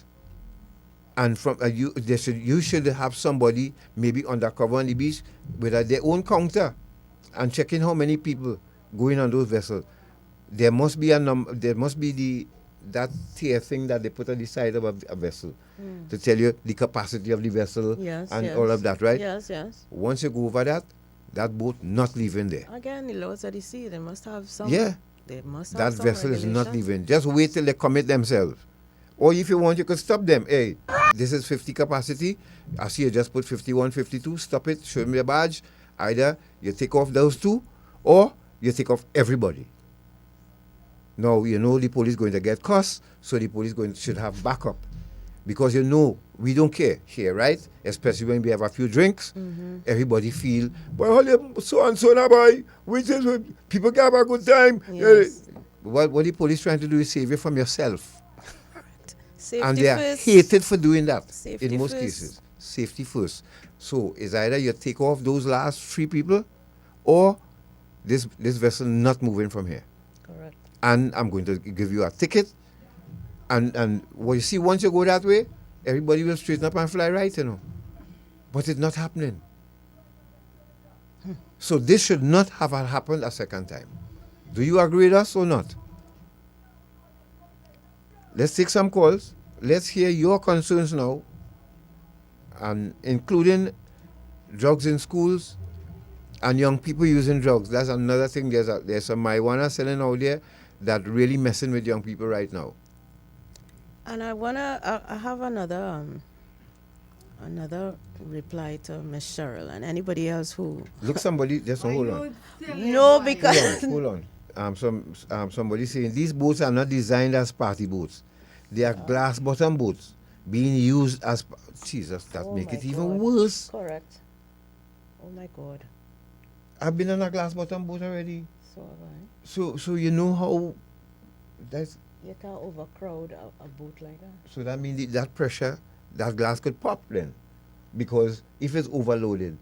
And from you should have somebody maybe undercover on the beach with their own counter and checking how many people going on those vessels. There must be there must be that tier thing that they put on the side of a vessel to tell you the capacity of the vessel all of that, right? Yes, yes. Once you go over that boat not leaving there. Again, the laws of the sea, they must have some. Yeah. They must have That some vessel is not regulations. leaving. Just wait till they commit themselves. Or if you want, you could stop them. Hey, this is 50 capacity. I see you just put 51, 52. Stop it. Show me a badge. Either you take off those two, or you take off everybody. Now, the police going to get costs, so the police should have backup. Because we don't care here, right? Especially when we have a few drinks. Everybody feel, boy, so-and-so now, boy. People can have a good time. Yes. What the police trying to do is save you from yourself. Safety And they are first. hated for doing that Safety in most first. cases. safety first. So it's either you take off those last 3 people, or this vessel not moving from here. Correct. And I'm going to give you a ticket. And what you see, once you go that way, everybody will straighten up and fly right, But it's not happening. So this should not have happened a second time. Do you agree with us or not? Let's take some calls. Let's hear your concerns now, and including drugs in schools and young people using drugs. That's another thing. There's some marijuana selling out there that really messing with young people right now. And I have another reply to Miss Cheryl and anybody else who. Look, somebody just hold on. No, because Hold on. Somebody saying these boats are not designed as party boats. They are glass bottom boats being used as. Jesus, that make it even worse. Correct. Oh my God. I've been on a glass bottom boat already. So have I. So you know how. That's. You can't overcrowd a boat like that. So that means that pressure, that glass could pop then, because if it's overloaded,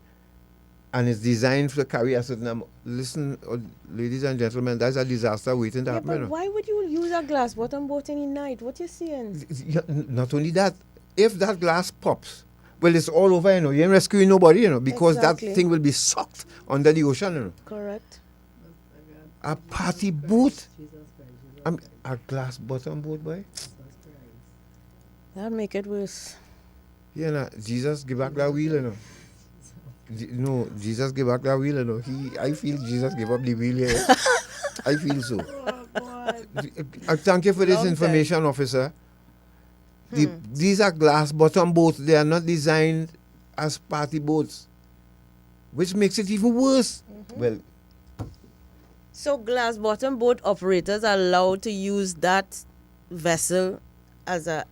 and it's designed to carry a certain amount. Listen, ladies and gentlemen, that's a disaster waiting to happen. But why would you use a glass bottom boat any night? What you saying? Not only that, if that glass pops, well, it's all over, you ain't rescuing nobody, because Exactly. that thing will be sucked under the ocean, Correct. A party boat, a glass bottom boat, boy. That'll make it worse. Yeah, Jesus give back that wheel, No, Jesus give back that wheel, I feel Jesus give up the wheel here. I feel so. Thank you for this information, officer. These are glass bottom boats. They are not designed as party boats, which makes it even worse. Well, so glass bottom boat operators are allowed to use that vessel as a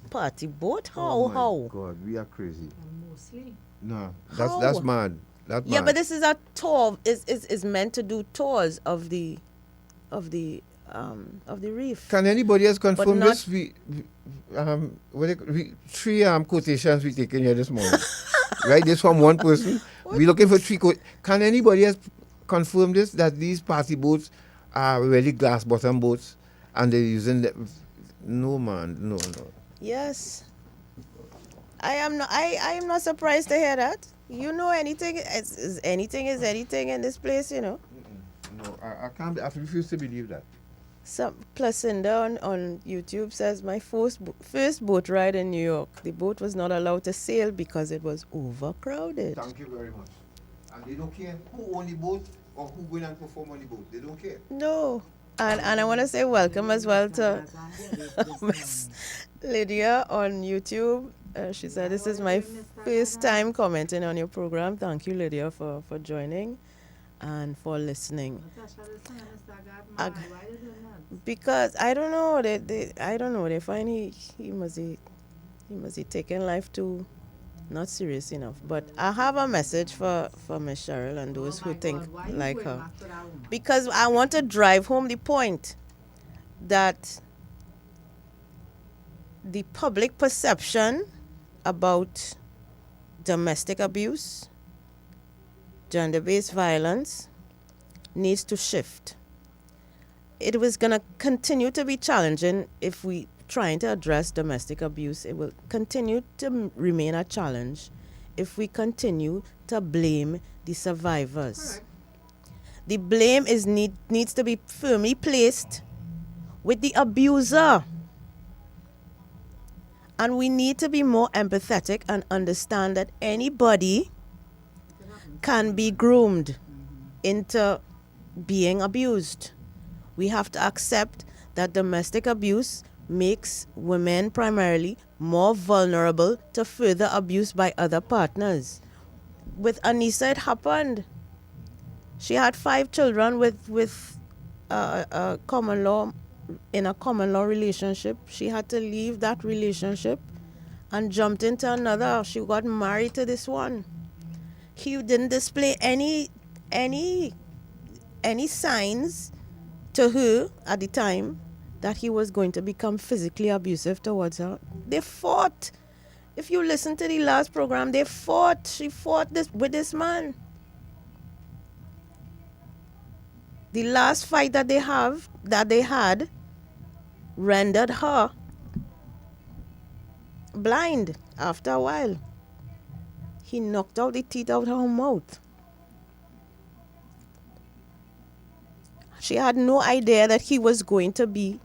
party boat? How? Oh my God, we are crazy. Mostly. No, that's mad. That's Yeah, mad. but this is a tour. Is meant to do tours of the reef. Can anybody else But confirm not- this? Three quotations we taken here this morning. Right, this from one person. We're looking for 3 quotes. Can anybody else confirm this, that these party boats are really glass bottom boats and they're using no, man, no. Yes. I am not surprised to hear that. Anything is anything in this place, No, I can't. I refuse to believe that. Some Placinda on YouTube says my first boat ride in New York. The boat was not allowed to sail because it was overcrowded. Thank you very much. And they don't care who own the boat or who going and perform on the boat. They don't care. No. And I want to say welcome as well to Miss Lydia on YouTube. She said, this is my first time commenting on your program. Thank you, Lydia, for joining and for listening. Because I don't know, they find he must be taking life too not serious enough. But I have a message for Miss Cheryl and those who think like her. Because I want to drive home the point that the public perception about domestic abuse, gender-based violence needs to shift. It was going to continue to be challenging if we trying to address domestic abuse. It will continue to remain a challenge if we continue to blame the survivors. Correct. The blame needs to be firmly placed with the abuser. And we need to be more empathetic and understand that anybody can be groomed into being abused. We have to accept that domestic abuse makes women primarily more vulnerable to further abuse by other partners. With Aneesa, it happened. She had 5 children with a common law, in a common law relationship. She had to leave that relationship and jumped into another. She got married to this one. He didn't display any signs to her at the time that he was going to become physically abusive towards her. They fought. If you listen to the last program, they fought. She fought with this man. The last fight that they had rendered her blind after a while. He knocked out the teeth out of her mouth. She had no idea that he was going to be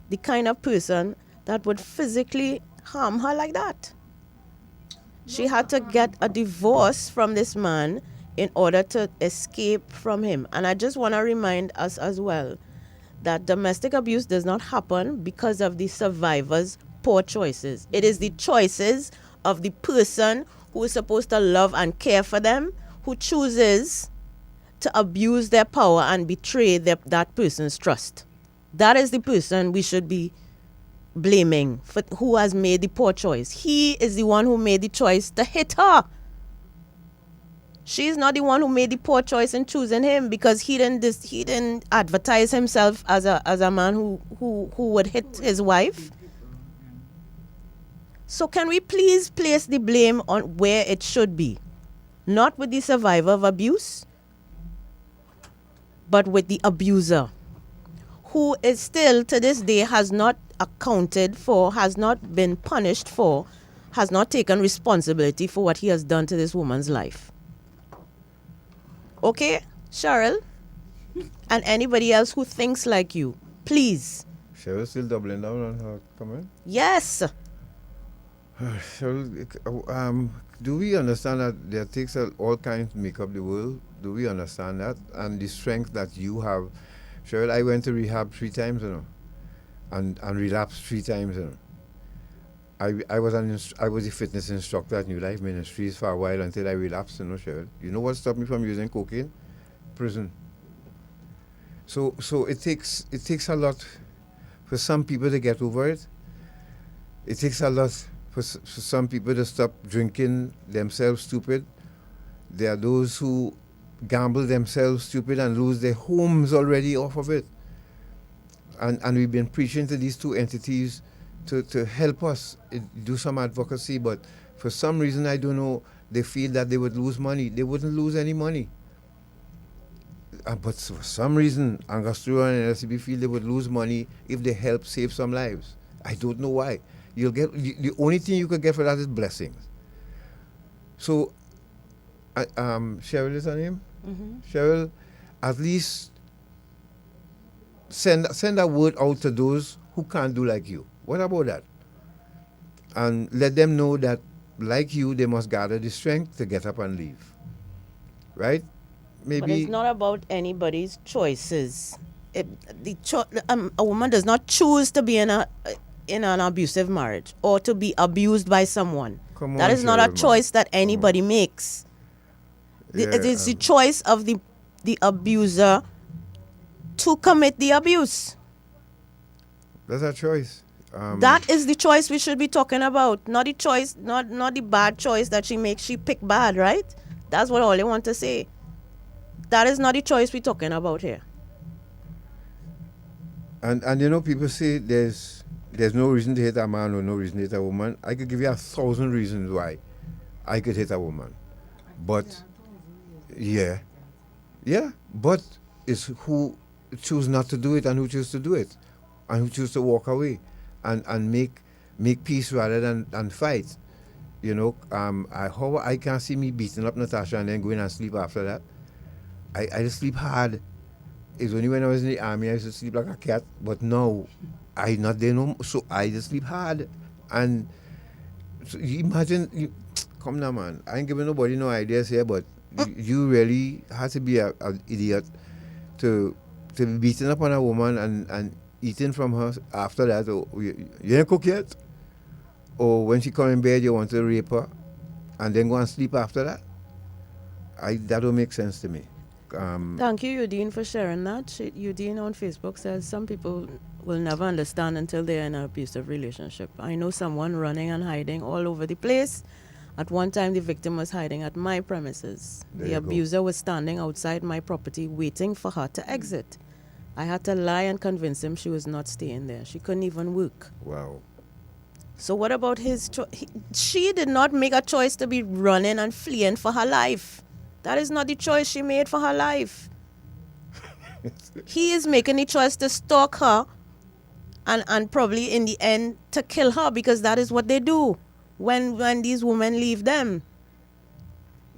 the kind of person that would physically harm her like that. She had to get a divorce from this man in order to escape from him. And I just want to remind us as well that domestic abuse does not happen because of the survivor's poor choices. It is the choices of the person who is supposed to love and care for them, who chooses to abuse their power and betray that person's trust. That is the person we should be blaming for who has made the poor choice. He is the one who made the choice to hit her. She's not the one who made the poor choice in choosing him, because he didn't advertise himself as a man who would hit his wife. So can we please place the blame on where it should be? Not with the survivor of abuse, but with the abuser, who is still to this day has not accounted for, has not been punished for, has not taken responsibility for what he has done to this woman's life. Okay, Cheryl, and anybody else who thinks like you, please. Cheryl still doubling down on her comment? Yes. Cheryl, do we understand that there takes all kinds to make up the world? Do we understand that? And the strength that you have. Cheryl, I went to rehab 3 times, and relapsed 3 times, I was a fitness instructor at New Life Ministries for a while until I relapsed, Cheryl. You know what stopped me from using cocaine? Prison. So it takes a lot for some people to get over it. It takes a lot for some people to stop drinking themselves stupid. There are those who gamble themselves stupid and lose their homes already off of it. And we've been preaching to these 2 entities to help us do some advocacy, but for some reason, I don't know, they feel that they would lose money. They wouldn't lose any money. But for some reason, Angostura and LCB feel they would lose money if they help save some lives. I don't know why. You'll get the only thing you could get for that is blessings. So, Cheryl is her name? Mm-hmm. Cheryl, at least send a word out to those who can't do like you. What about that? And let them know that, like you, they must gather the strength to get up and leave. Right? Maybe. But it's not about anybody's choices. A woman does not choose to be in an abusive marriage or to be abused by someone. That is not a choice that anybody makes. It is the choice of the abuser to commit the abuse. That's a choice. That is the choice we should be talking about, not the choice, not the bad choice that she makes. She pick bad, right? That's what all I want to say. That is not the choice we're talking about here. And people say there's no reason to hit a man or no reason to hit a woman. I could give you 1,000 reasons why I could hit a woman, but but it's who choose not to do it and who choose to do it, and who choose to walk away, and make peace rather than fight. I can't see me beating up Natasha and then going and sleep after that. I just sleep hard. It's only when I was in the army I used to sleep like a cat, but now I not there no more, so I just sleep hard. And so you imagine, come now, man. I ain't giving nobody no ideas here, but you really had to be an idiot to be beating up on a woman and eating from her after that. Or you ain't cook yet? Or when she come in bed, you want to rape her and then go and sleep after that? That don't make sense to me. Thank you, Eugene, for sharing that. Eugene on Facebook says some people will never understand until they're in an abusive relationship. I know someone running and hiding all over the place. At one time, the victim was hiding at my premises. The abuser was standing outside my property waiting for her to exit. I had to lie and convince him she was not staying there. She couldn't even work. Wow. So what about his she did not make a choice to be running and fleeing for her life. That is not the choice she made for her life. He is making the choice to stalk her and probably in the end to kill her, because that is what they do when these women leave them.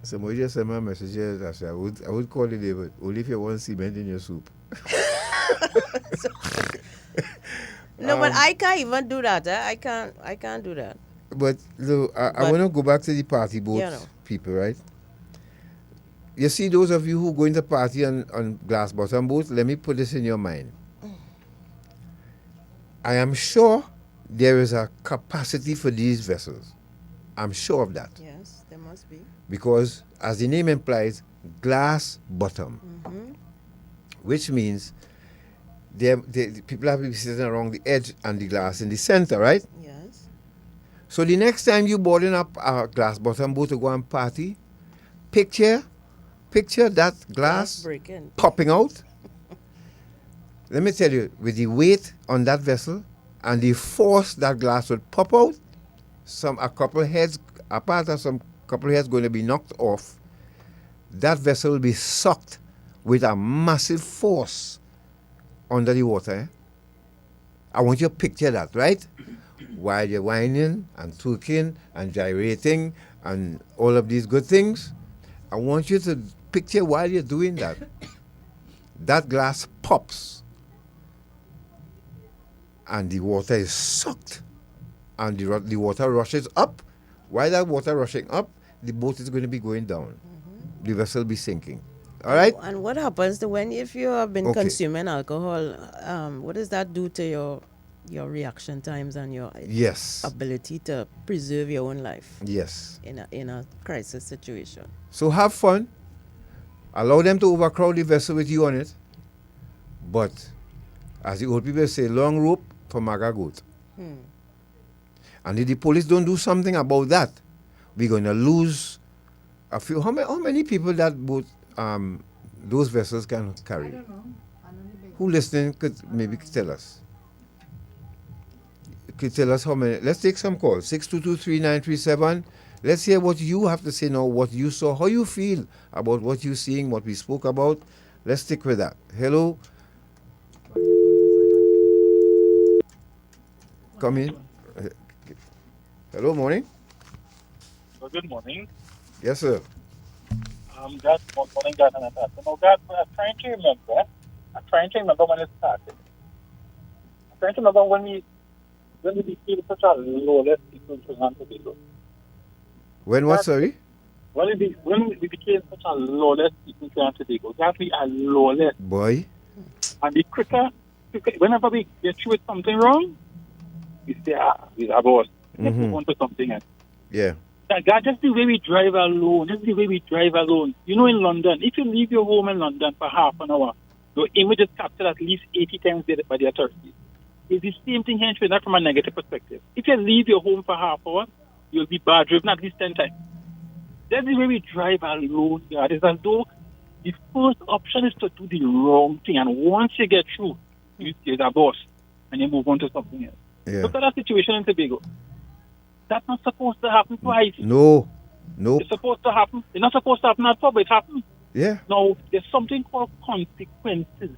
Somebody just sent my message here that I would call it, but only if you want cement in your soup. No, but I can't even do that. I can't do that. But look, I want to go back to the party boat people, right? You see, those of you who go into party on glass bottom boats, let me put this in your mind. I am sure there is a capacity for these vessels. I'm sure of that. Yes, there must be. Because, as the name implies, glass bottom, which means the people have to be sitting around the edge and the glass in the center, right? Yes. So the next time you boarding up a glass bottom boat to go and party, picture that glass breaking, popping out. Let me tell you, with the weight on that vessel and the force that glass would pop out, a couple of heads going to be knocked off. That vessel will be sucked with a massive force under the water. Eh? I want you to picture that, right? While you're whining and twerking and gyrating and all of these good things, I want you to picture while you're doing that, that glass pops and the water is sucked and the water rushes up. While that water rushing up, the boat is going to be going down. The vessel will be sinking. All right? And what happens if you have been consuming alcohol? What does that do to your reaction times and your ability to preserve your own life? Yes. In a crisis situation. So have fun. Allow them to overcrowd the vessel with you on it. But, as the old people say, long rope for maga goat. And if the police don't do something about that, we're going to lose a few. How many people that boat, those vessels can carry? I don't know. Who listening could maybe tell us? Could tell us how many? Let's take some calls. 6223937. Let's hear what you have to say now, what you saw, how you feel about what you're seeing, what we spoke about. Let's stick with that. Hello. Come in. Hello, morning. Good morning. Yes, sir. God, morning, God, and no, God, I'm trying to remember when it started. I'm trying to remember when we became such a lawless people to Tobago. When what, sorry? When we became such a lawless people to Tobago. That we are lawless. Boy. And the quicker, whenever we get you with something wrong, we say, we're a boss. Let's move on to something else. Yeah. That's just the way we drive alone. That's the way we drive alone. You know, in London, if you leave your home in London for half an hour, your image is captured at least 80 times by the authorities. It's the same thing here in Trinidad from a negative perspective. If you leave your home for half an hour, you'll be bar driven at least 10 times. That's the way we drive alone. God. It's as though the first option is to do the wrong thing. And once you get through, you're a boss and you move on to something else. Yeah. Look at that situation in Tobago. That's not supposed to happen twice. No. It's supposed to happen. It's not supposed to happen at all, but it happens. Yeah. Now, there's something called consequences.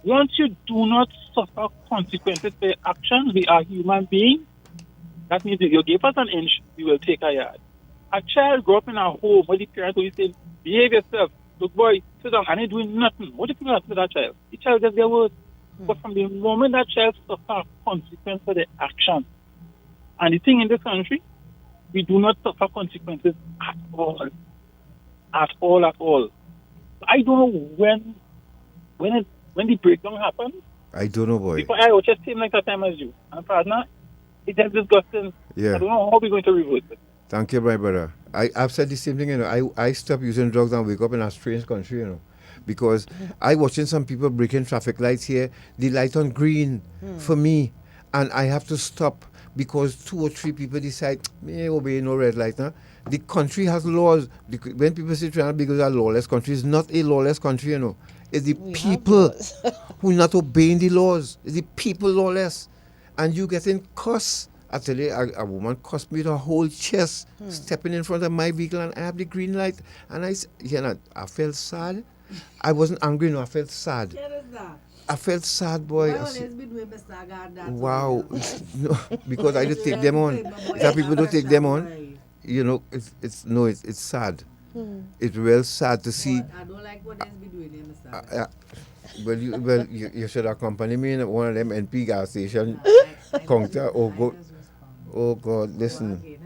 Once you do not suffer consequences for your actions, we are human beings. That means if you give us an inch, we will take a yard. A child grew up in a home where the parents will say, behave yourself. Look, boy, sit down, and they're doing nothing. What do you think to that child? The child just get worse. But from the moment that child suffers consequences for their action, and the thing in this country, we do not suffer consequences at all. At all. I don't know when the breakdown happens. I don't know, boy. Before I was just same like that time as you. And partner, it's just disgusting. Yeah. I don't know how we're going to reverse it. Thank you, my brother. I've said the same thing, you know. I stopped using drugs and wake up in a strange country, you know. Because I watching some people breaking traffic lights here, the light on green for me, and I have to stop because 2 or 3 people decide, may obey no red light. Huh? The country has laws. When people say Trinidad is a lawless country, it's not a lawless country, you know. It's the people who not obeying the laws. It's the people lawless. And you getting cussed I tell you, a woman cost me the whole chest stepping in front of my vehicle, and I have the green light. And I felt sad. I wasn't angry, no, I felt sad. I felt sad, boy. Wow. No, because I don't take them on. If people don't take them on, it's sad. It's real sad to see. I don't like what else be doing here, Mr. Well, you should accompany me in one of them NP gas station counter. Oh God, listen.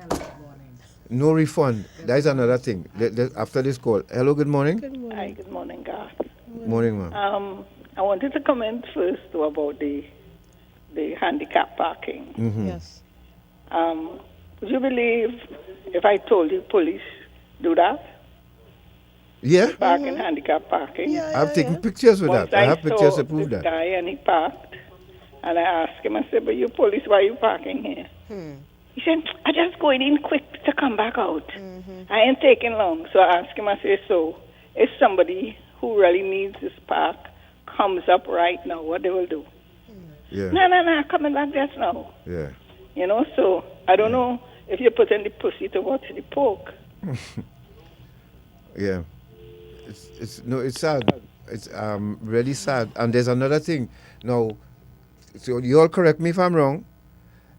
No refund. That is another thing. After this call. Hello, good morning. Hi, good morning, Garth. Morning, ma'am. I wanted to comment first though, about the handicap parking. Mm-hmm. Yes. Would you believe if I told you police do that? Yeah. Parking, handicap parking. I've taken pictures with that. I have pictures to prove this that. guy and he parked, and I asked him, I said, but you police, why are you parking here? He said, I just going in quick to come back out. I ain't taking long. So I asked him, I said, so if somebody who really needs this park comes up right now, what they will do? Yeah. No, coming back just now. Yeah. So I don't know if you're putting the pussy to watch the pork. Yeah. It's sad. It's really sad. And there's another thing. Now, so you all correct me if I'm wrong.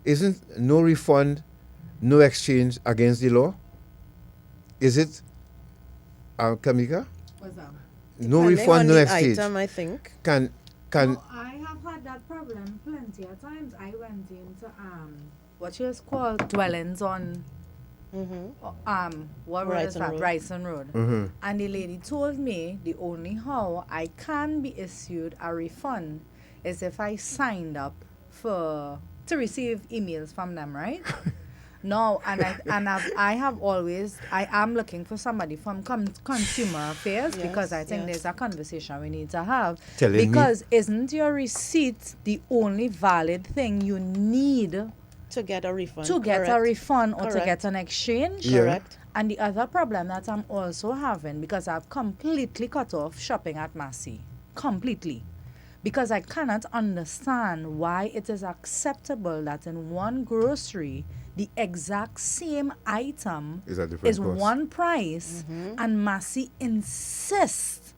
Isn't no refund, no exchange against the law? Is it, Kamika? What's that? No Depending refund, on no the exchange. item, I think. Can No, I have had that problem plenty of times. I went into what you called dwellings on what road is that? Bryson Road. And the lady told me the only how I can be issued a refund is if I signed up to receive emails from them, right? No, I am looking for somebody from consumer affairs, because I think there's a conversation we need to have. Isn't your receipt the only valid thing you need to get a refund? To get a refund or to get an exchange? Correct. And the other problem that I'm also having, because I've completely cut off shopping at Massey, completely. Because I cannot understand why it is acceptable that in one grocery, the exact same item is one price, and Massey insists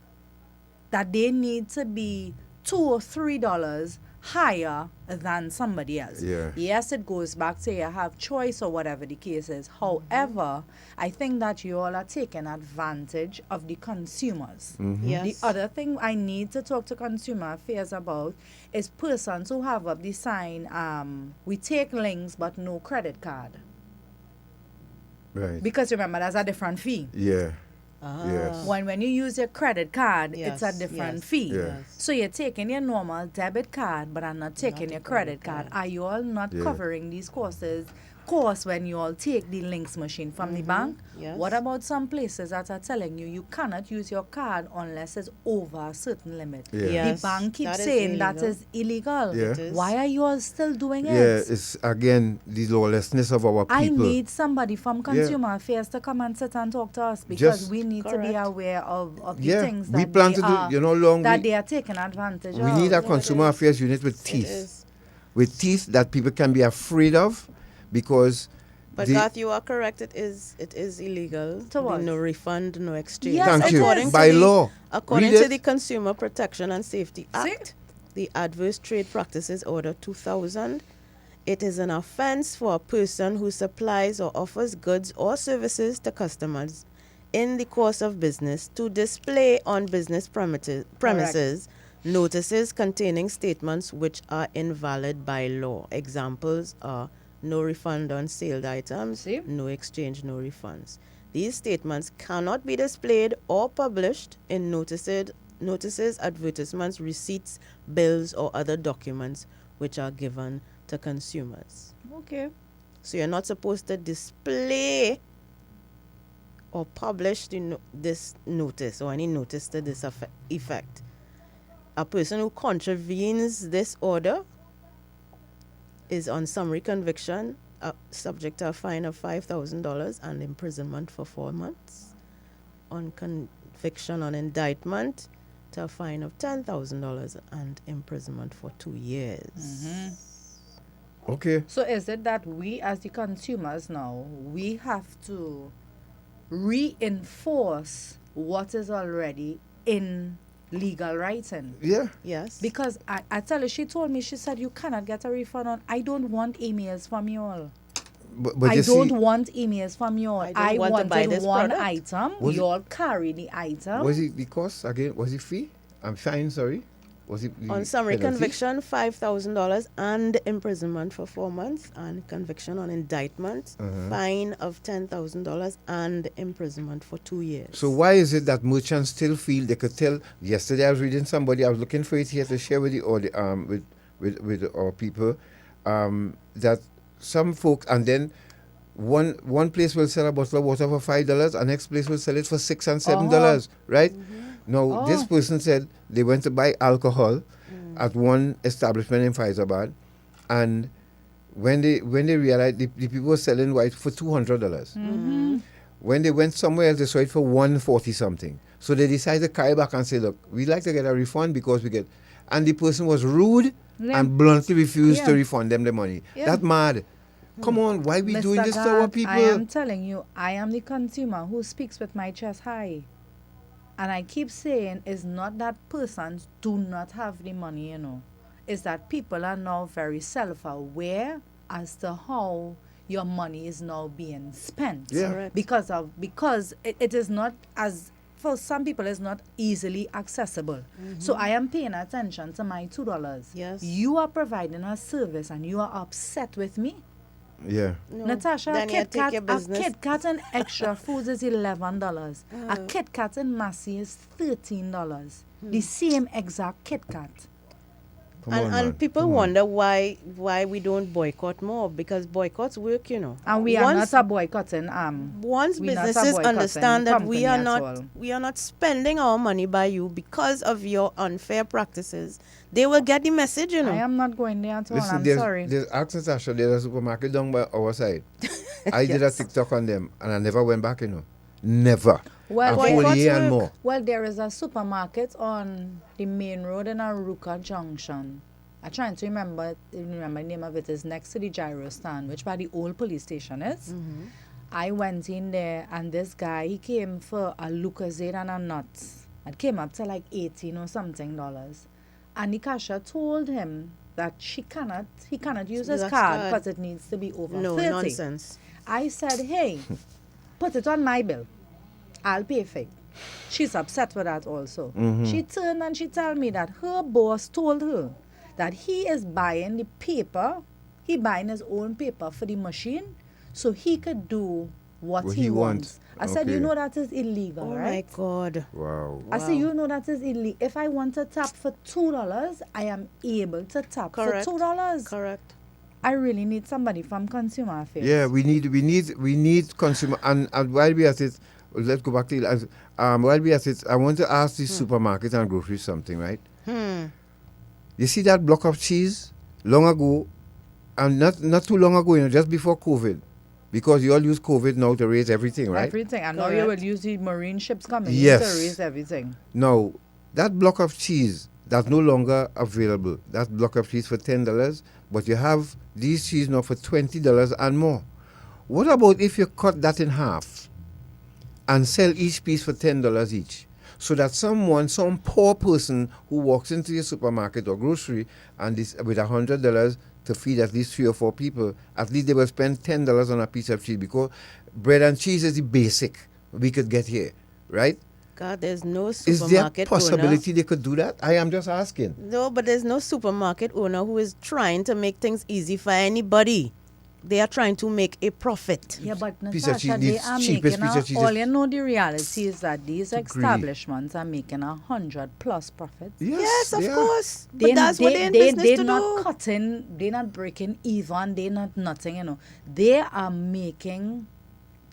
that they need to be $2 or $3 higher than somebody else. Yeah. Yes, it goes back to you have choice or whatever the case is. However, I think that you all are taking advantage of the consumers. Yes. The other thing I need to talk to consumer affairs about is persons who have up the sign, we take links but no credit card. Right. Because remember, that's a different fee. Yeah. Yes. When you use your credit card, it's a different fee. Yeah. So you're taking your normal debit card, but I'm not taking your credit card. Are you all not covering these costs when you all take the links machine from the bank? Yes. What about some places that are telling you cannot use your card unless it's over a certain limit? Yeah. Yes, The bank keeps that is saying that illegal. is illegal. Yeah. It is. Why are you all still doing it? Yeah, it's again the lawlessness of our people. I need somebody from consumer affairs to come and sit and talk to us, because we need to be aware of the things that we plan to do, they are taking advantage of. We need a consumer affairs unit with teeth. With teeth that people can be afraid of, because But Garth, you are correct. It is illegal. So what? No refund, no exchange. Yes, Thank you. According By to law. According Read to it. the Consumer Protection and Safety Act, the Adverse Trade Practices Order 2000, it is an offense for a person who supplies or offers goods or services to customers in the course of business to display on business premises notices containing statements which are invalid by law. Examples are no refund on sold items, no exchange, no refunds. These statements cannot be displayed or published in notices, advertisements, receipts, bills, or other documents which are given to consumers. Okay. So you're not supposed to display or publish this notice or any notice to this effect. A person who contravenes this order is on summary conviction, subject to a fine of $5,000 and imprisonment for 4 months. On conviction on indictment, to a fine of $10,000 and imprisonment for 2 years. Okay. So is it that we as the consumers now, we have to reinforce what is already in legal writing? Yeah. Yes. Because I tell her, she told me, she said, you cannot get a refund on, I don't want emails from you all. But I you don't see, want emails from you all. I want to buy wanted this one product. item. Was You it- all carry the item. was it the cost again? Was it fee? I'm fine, sorry. Was it the On summary penalty? conviction, $5,000 and imprisonment for 4 months, and conviction on indictment, fine of $10,000 and imprisonment for 2 years. So why is it that merchants still feel they could tell? Yesterday I was reading somebody. I was looking for it here to share with the with our people that some folk, and then one place will sell a bottle of water for $5, and next place will sell it for $6 and $7, right? Now this person said they went to buy alcohol at one establishment in Faizabad, and when they realized the people were selling white for $200. When they went somewhere else, they saw it for $140 something. So they decided to carry back and say, look, we'd like to get a refund because we get, and the person was rude and bluntly refused to refund them the money. That's mad. Come on, why we doing this to our people? I am telling you, I am the consumer who speaks with my chest high. And I keep saying, it's not that persons do not have the money, you know. It's that people are now very self-aware as to how your money is now being spent. Yeah. Correct. Because it is not as, for some people, it's not easily accessible. So I am paying attention to my $2. Yes. You are providing a service and you are upset with me. Yeah. No, Natasha, then you take your business. a Kit Kat and extra foods is $11. A Kit Kat and Massey is $13. The same exact Kit Kat. And people wonder why we don't boycott more, because boycotts work, you know. And we are not a boycotting. Once we not a businesses boycotting understand that we are company at all. not spending our money by you because of your unfair practices, they will get the message, you know. I am not going there at all. Listen, I'm there's, sorry. There's Access Asher, there's a supermarket down by our side. I did a TikTok on them and I never went back, you know. Never. Well, a whole year and more. Well, there is a supermarket on the main road in Aruka Junction. I'm trying to remember the name of it. Is next to the gyro stand, which by the old police station is. I went in there and this guy, he came for a Lucozade and a nuts. It came up to like $18 or something. And the cashier told him that he cannot use his card because it needs to be over 30. Nonsense. I said, hey, put it on my bill. I'll pay for it. She's upset with that also. She turned and she told me that her boss told her that he is buying the paper, he buying his own paper for the machine so he could do what he wants. I said, you know that is illegal, right? Oh my God. Wow. I said, you know that is illegal. If I want to tap for $2, I am able to tap for $2. Correct. I really need somebody from Consumer Affairs. Yeah, we need consumer, and while we at it, let's go back to it. While we at it, I want to ask the supermarket and grocery something, right? You see that block of cheese long ago, and not too long ago, you know, just before COVID, because you all use COVID now to raise everything, right? Everything, and now you will use the marine ships coming to raise everything. Now, that block of cheese that's no longer available. That block of cheese for $10, but you have these cheese now for $20 and more. What about if you cut that in half and sell each piece for $10 each? So that some poor person who walks into your supermarket or grocery and with $100 to feed at least 3 or 4 people, at least they will spend $10 on a piece of cheese, because bread and cheese is the basic we could get here, right? God, there's no supermarket Is there a possibility owner. they could do that? I am just asking. No, but there's no supermarket owner who is trying to make things easy for anybody. They are trying to make a profit. Yeah, but Piece of Natasha, cheese, they are cheapest making piece of cheese all is- you know, the reality is that these establishments are making 100+ profits. Yes, of yeah. course. But that's what they're in business they're to not do. cutting, they're not breaking even, they're not nothing, you know. They are making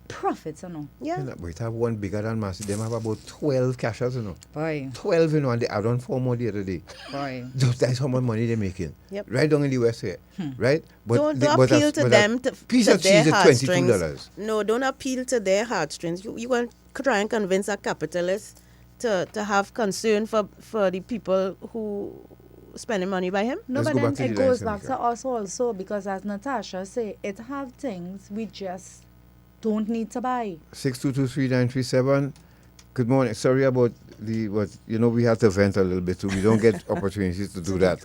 profits, you know. Yeah. You know, but it have one bigger than Massey. Them have about 12 cashiers, you know. Boy. 12, you know, and they add on 4 more the other day. Boy. That's how much money they're making. Yep. Right down in the West here. Right? Don't but appeal to them to piece to of their cheese is heartstrings. $22. No, don't appeal to their heartstrings. You want to try and convince a capitalist to have concern for the people who spending money by him? No, Let's but go back then to it the goes lines, back to us also because as Natasha say, it have things we just don't need to buy. 6223937. Good morning. Sorry about we have to vent a little bit too. We don't get opportunities to do that.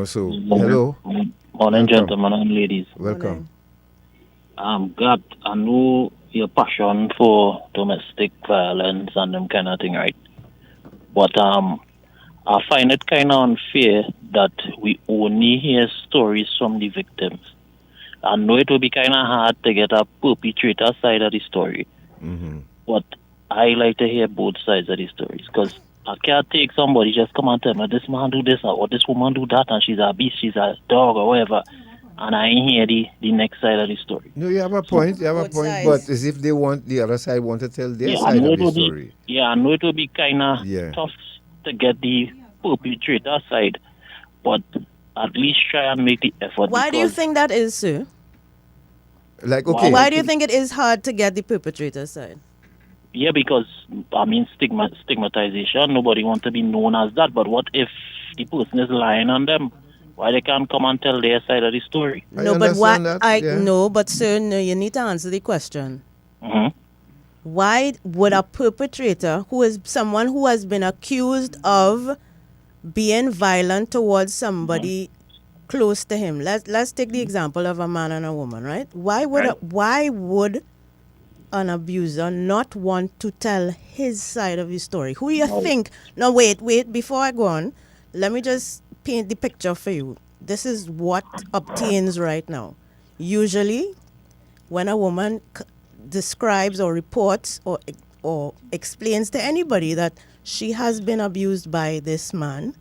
So hello. Morning, Welcome. gentlemen and ladies. Welcome. Gab, I know your passion for domestic violence and them kind of thing, right? But I find it kind of unfair that we only hear stories from the victims. I know it will be kind of hard to get a perpetrator side of the story, but I like to hear both sides of the stories because I can't take somebody just come and tell me this man do this or this woman do that and she's a beast, she's a dog or whatever, and I ain't hear the next side of the story. No, you have a point. But as if the other side want to tell their side of the story. I know it will be kind of tough to get the perpetrator side, but at least try and make the effort. Why do you think that is, sir? Why do you think it is hard to get the perpetrator side? Yeah, because, stigmatization, nobody wants to be known as that, but what if the person is lying on them? Why they can't come and tell their side of the story? No, but what no, but sir, no, you need to answer the question. Why would a perpetrator, who is someone who has been accused of being violent towards somebody close to him, let's take the example of a man and a woman, right? Why would an abuser not want to tell his side of the story? Who you think? No, wait, before I go on, let me just paint the picture for you. This is what obtains right now. Usually, when a woman describes or reports or explains to anybody that she has been abused by this man,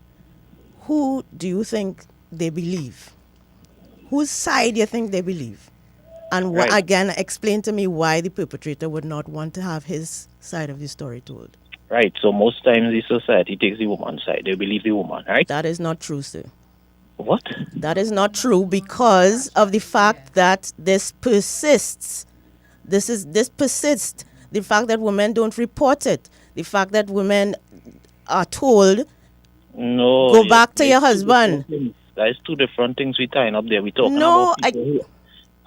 who do you think they believe? Whose side do you think they believe? And again, explain to me why the perpetrator would not want to have his side of the story told. Right, so most times the society takes the woman's side. They believe the woman, right? That is not true, sir. What? That is not true because of the fact that this persists. This persists. The fact that women don't report it. The fact that women are told, go back to your husband. There's two different things we tying up there. We're talking about people who...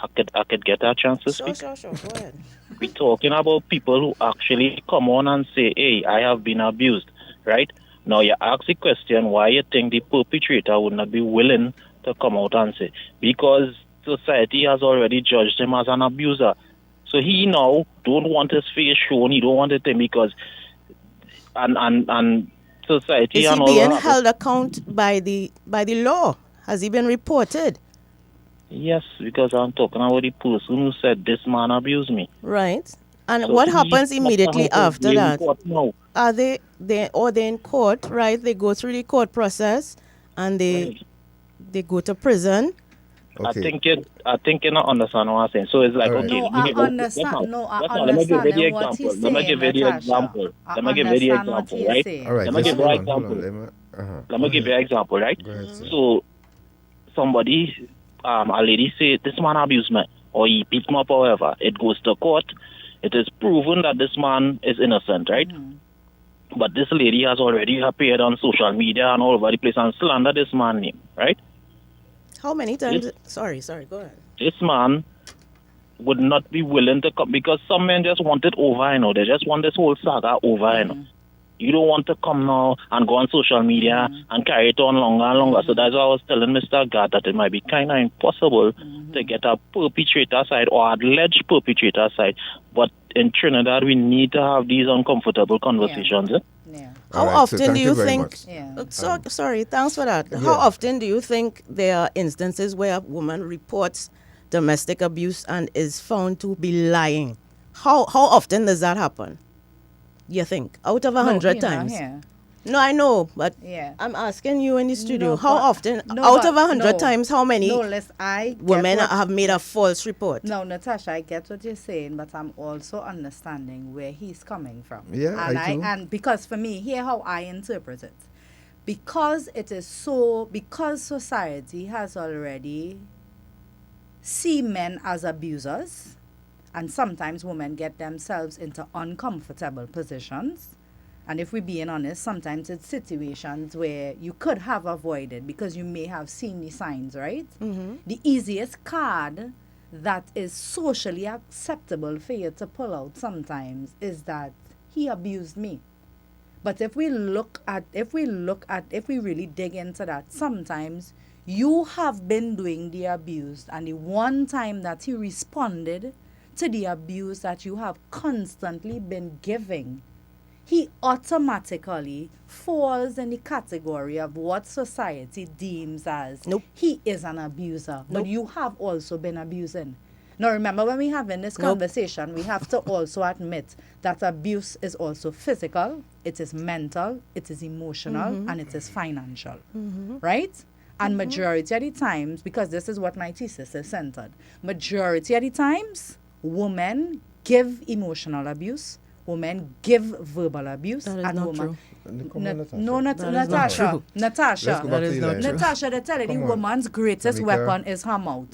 I could get a chance to speak. Sure. Go ahead. We're talking about people who actually come on and say, hey, I have been abused, right? Now you ask the question why you think the perpetrator would not be willing to come out and say. Because society has already judged him as an abuser. So he now don't want his face shown, he don't want it to because and society is and he being held account by the law? Has he been reported? Yes, because I'm talking about the person who said this man abused me. Right. And so what happens immediately after that? Are they in court, right? They go through the court process and they go to prison. Okay. I think you don't understand what I'm saying. So it's like, right. okay. No, I understand. Let me give you the example. Let me give you the example. Right? All right. Let me give you an example. Let me give you an example, right? So somebody, a lady say, this man abused me, or he beat me up, or whatever. It goes to court. It is proven that this man is innocent, right? But this lady has already appeared on social media and all over the place and slandered this man's name, right? How many times? Sorry, go ahead. This man would not be willing to come because some men just want it over, They just want this whole saga over, You don't want to come now and go on social media and carry it on longer and longer. So that's why I was telling Mr. God that it might be kind of impossible to get a perpetrator side or alleged perpetrator side. But in Trinidad, we need to have these uncomfortable conversations. How often do you think? Sorry, thanks for that. How often do you think there are instances where a woman reports domestic abuse and is found to be lying? How often does that happen? You think out of 100 times? No, I know, but I'm asking you in the studio. How often? Out of 100 times, how many women have made a false report? No, Natasha, I get what you're saying, but I'm also understanding where he's coming from. Yeah, and because for me, here how I interpret it, because society has already seen men as abusers. And sometimes women get themselves into uncomfortable positions. And if we're being honest, sometimes it's situations where you could have avoided because you may have seen the signs, right? The easiest card that is socially acceptable for you to pull out sometimes is that he abused me. But if we really dig into that, sometimes you have been doing the abuse, and the one time that he responded to the abuse that you have constantly been giving, he automatically falls in the category of what society deems as he is an abuser. But you have also been abusing. Now remember, when we have in this conversation, we have to also admit that abuse is also physical, it is mental, it is emotional, and it is financial, right? And majority of the times, because this is what my thesis is centered, majority of the times, women give emotional abuse, women give verbal abuse, That is and not women. true. No, Natasha. Natasha. That is not true. Natasha, they tell you the woman's greatest weapon is her mouth.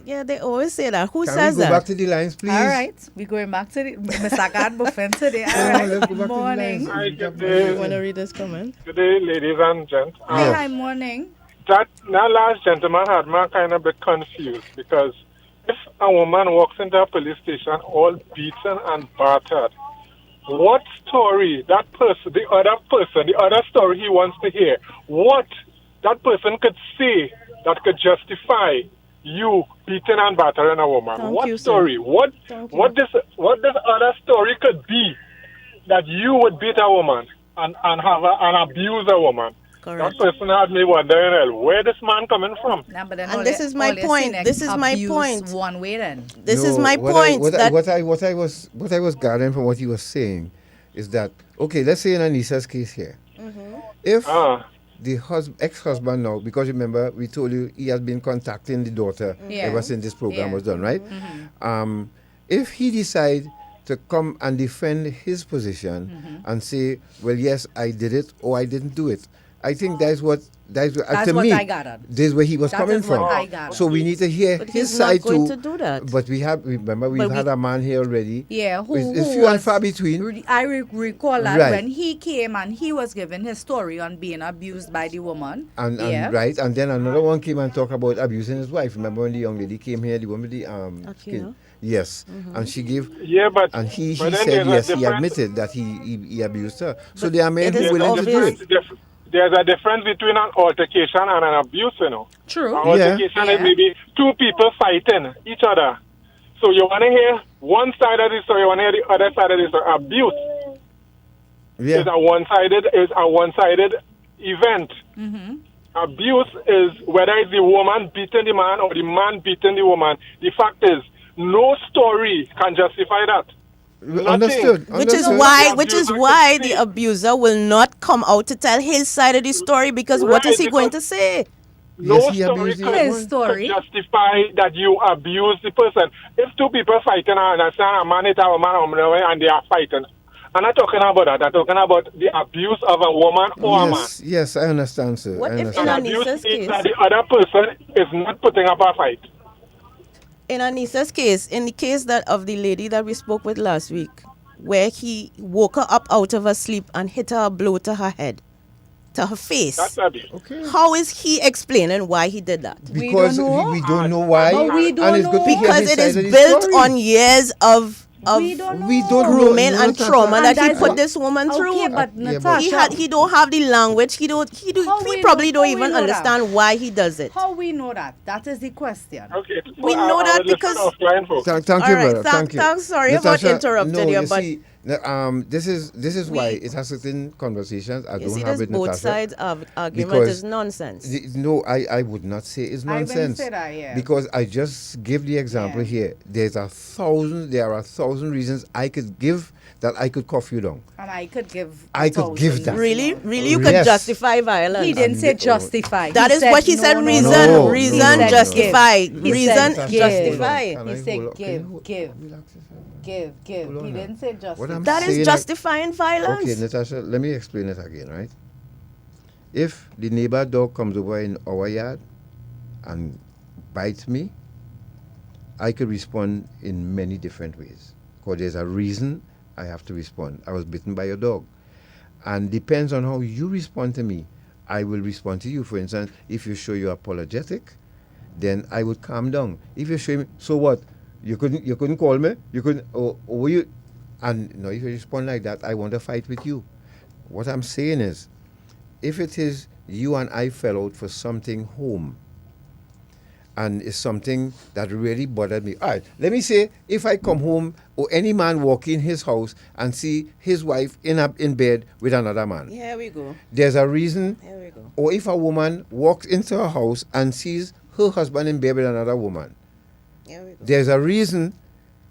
Yeah, they always say that. Who Can says we go that? back to the lines, please? All right, we're going back to the Mr. God Buffin today. All right, let's go back to the morning. lines. You want to read this comment? Good day, ladies and gents. Hi, morning. That last gentleman had me kind of a bit confused, because if a woman walks into a police station all beaten and battered, what story that person, the other story he wants to hear, what that person could say that could justify you beating and battering a woman? Thank What you, sir. story? What this other story could be that you would beat a woman and abuse a woman? Correct. That person had me wondering, where this man coming from? Nah, but then And all this they- is my all they point. see This is my abuse point. One way then. This No, is my what point. what I was gathering from what he was saying is that, okay, let's say in Aneesa's case here, if the ex-husband now, because remember we told you he has been contacting the daughter ever since this program was done, right? If he decide to come and defend his position and say, well, yes, I did it or I didn't do it, I think that's what to what me, I gathered. this is where he was That coming is what from. I gathered. So we need to hear But his he's not side going too. to do that. But we've had a man here already. Yeah, who it's few and far between. I recall that Right. when he came and he was giving his story on being abused by the woman. And yeah. right, and then another one came and talked about abusing his wife. Remember when the young lady came here, the woman with the skin? Yes, and she gave. Yeah, but and he but then said there's yes, a he difference. admitted that he abused her. So But there are men it who is are willing to do it. There's a difference between an altercation and an abuse, you know. True. An altercation is maybe two people fighting each other. So you want to hear one side of the story, you want to hear the other side of the story. Abuse is a one-sided event. Abuse is whether it's the woman beating the man or the man beating the woman. The fact is, no story can justify that. Understood. Which is why the abuser will not come out to tell his side of the story, because what is he going to say? No story could justify that you abuse the person. If two people fighting, I understand a man hit a woman and they are fighting. I'm not talking about that. I'm talking about the abuse of a woman or a man. Yes, I understand, sir. What I if understand. in Aneesa's Abuse case? is that the other person is not putting up a fight. In Aneesa's case, in the case that of the lady that we spoke with last week, where he woke her up out of her sleep and hit her a blow to her head, to her face. That's abuse. How is he explaining why he did that? Because we don't know why. we don't and it's good to hear Because his it is side of the built story. on years of We don't grooming know, and Natasha. trauma that he that's put what- this woman through. Okay, but Natasha, He don't have the language. He probably don't even understand why he does it. How we know that? That is the question. Okay. We know that because Thank All you, right, brother. Thank you. thanks. Sorry about interrupting you, but see, this is why it has certain conversations. I you don't see, have this it, both Natasha, sides of argument because is nonsense. No, I would not say it's I wouldn't nonsense. say that, yeah. Because I just give the example here. There are 1,000 reasons I could give that I could cuff you down. And I could give. I could give that. Really, you could Yes. justify violence. He didn't say justify. That is what he said. Reason, no. reason, He said justify, give. He reason, said justify. Can I He said hold up? Can you give. He didn't say What I'm justify. That is saying, justifying violence. Okay, Natasha, let me explain it again, right? If the neighbor dog comes over in our yard and bites me, I could respond in many different ways. Because there's a reason I have to respond. I was bitten by a dog. And depends on how you respond to me, I will respond to you. For instance, if you show you're apologetic, then I would calm down. If you show me, so what? You couldn't call me? You couldn't, or you, and no, if you respond like that, I want to fight with you. What I'm saying is, if it is you and I fell out for something home, and it's something that really bothered me. All right, let me say, if I come home or any man walk in his house and see his wife in bed with another man. Here we go. There's a reason. Here we go. Or if a woman walks into her house and sees her husband in bed with another woman. Here we go. There's a reason.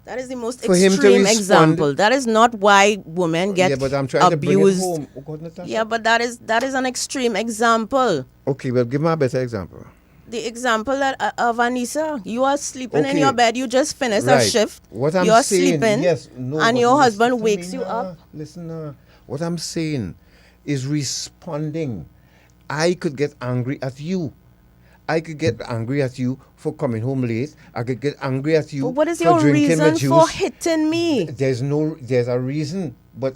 That is the most for him to extreme respond. example. That is not why women get Yeah, but I'm trying abused. to bring it home. Oh God, Natasha. Yeah, but that is an extreme example. Okay, well, give me a better example. The example of Aneesa, you are sleeping in Okay. your bed, you just finished a Right. shift, What I'm you're saying, sleeping, yes, no, and but your listen husband to wakes me you now. up. Listen now. What I'm saying is responding. I could get angry at you. I could get angry at you for coming home late. I could get angry at you But what is for your drinking the reason juice. for hitting me? There's a reason. But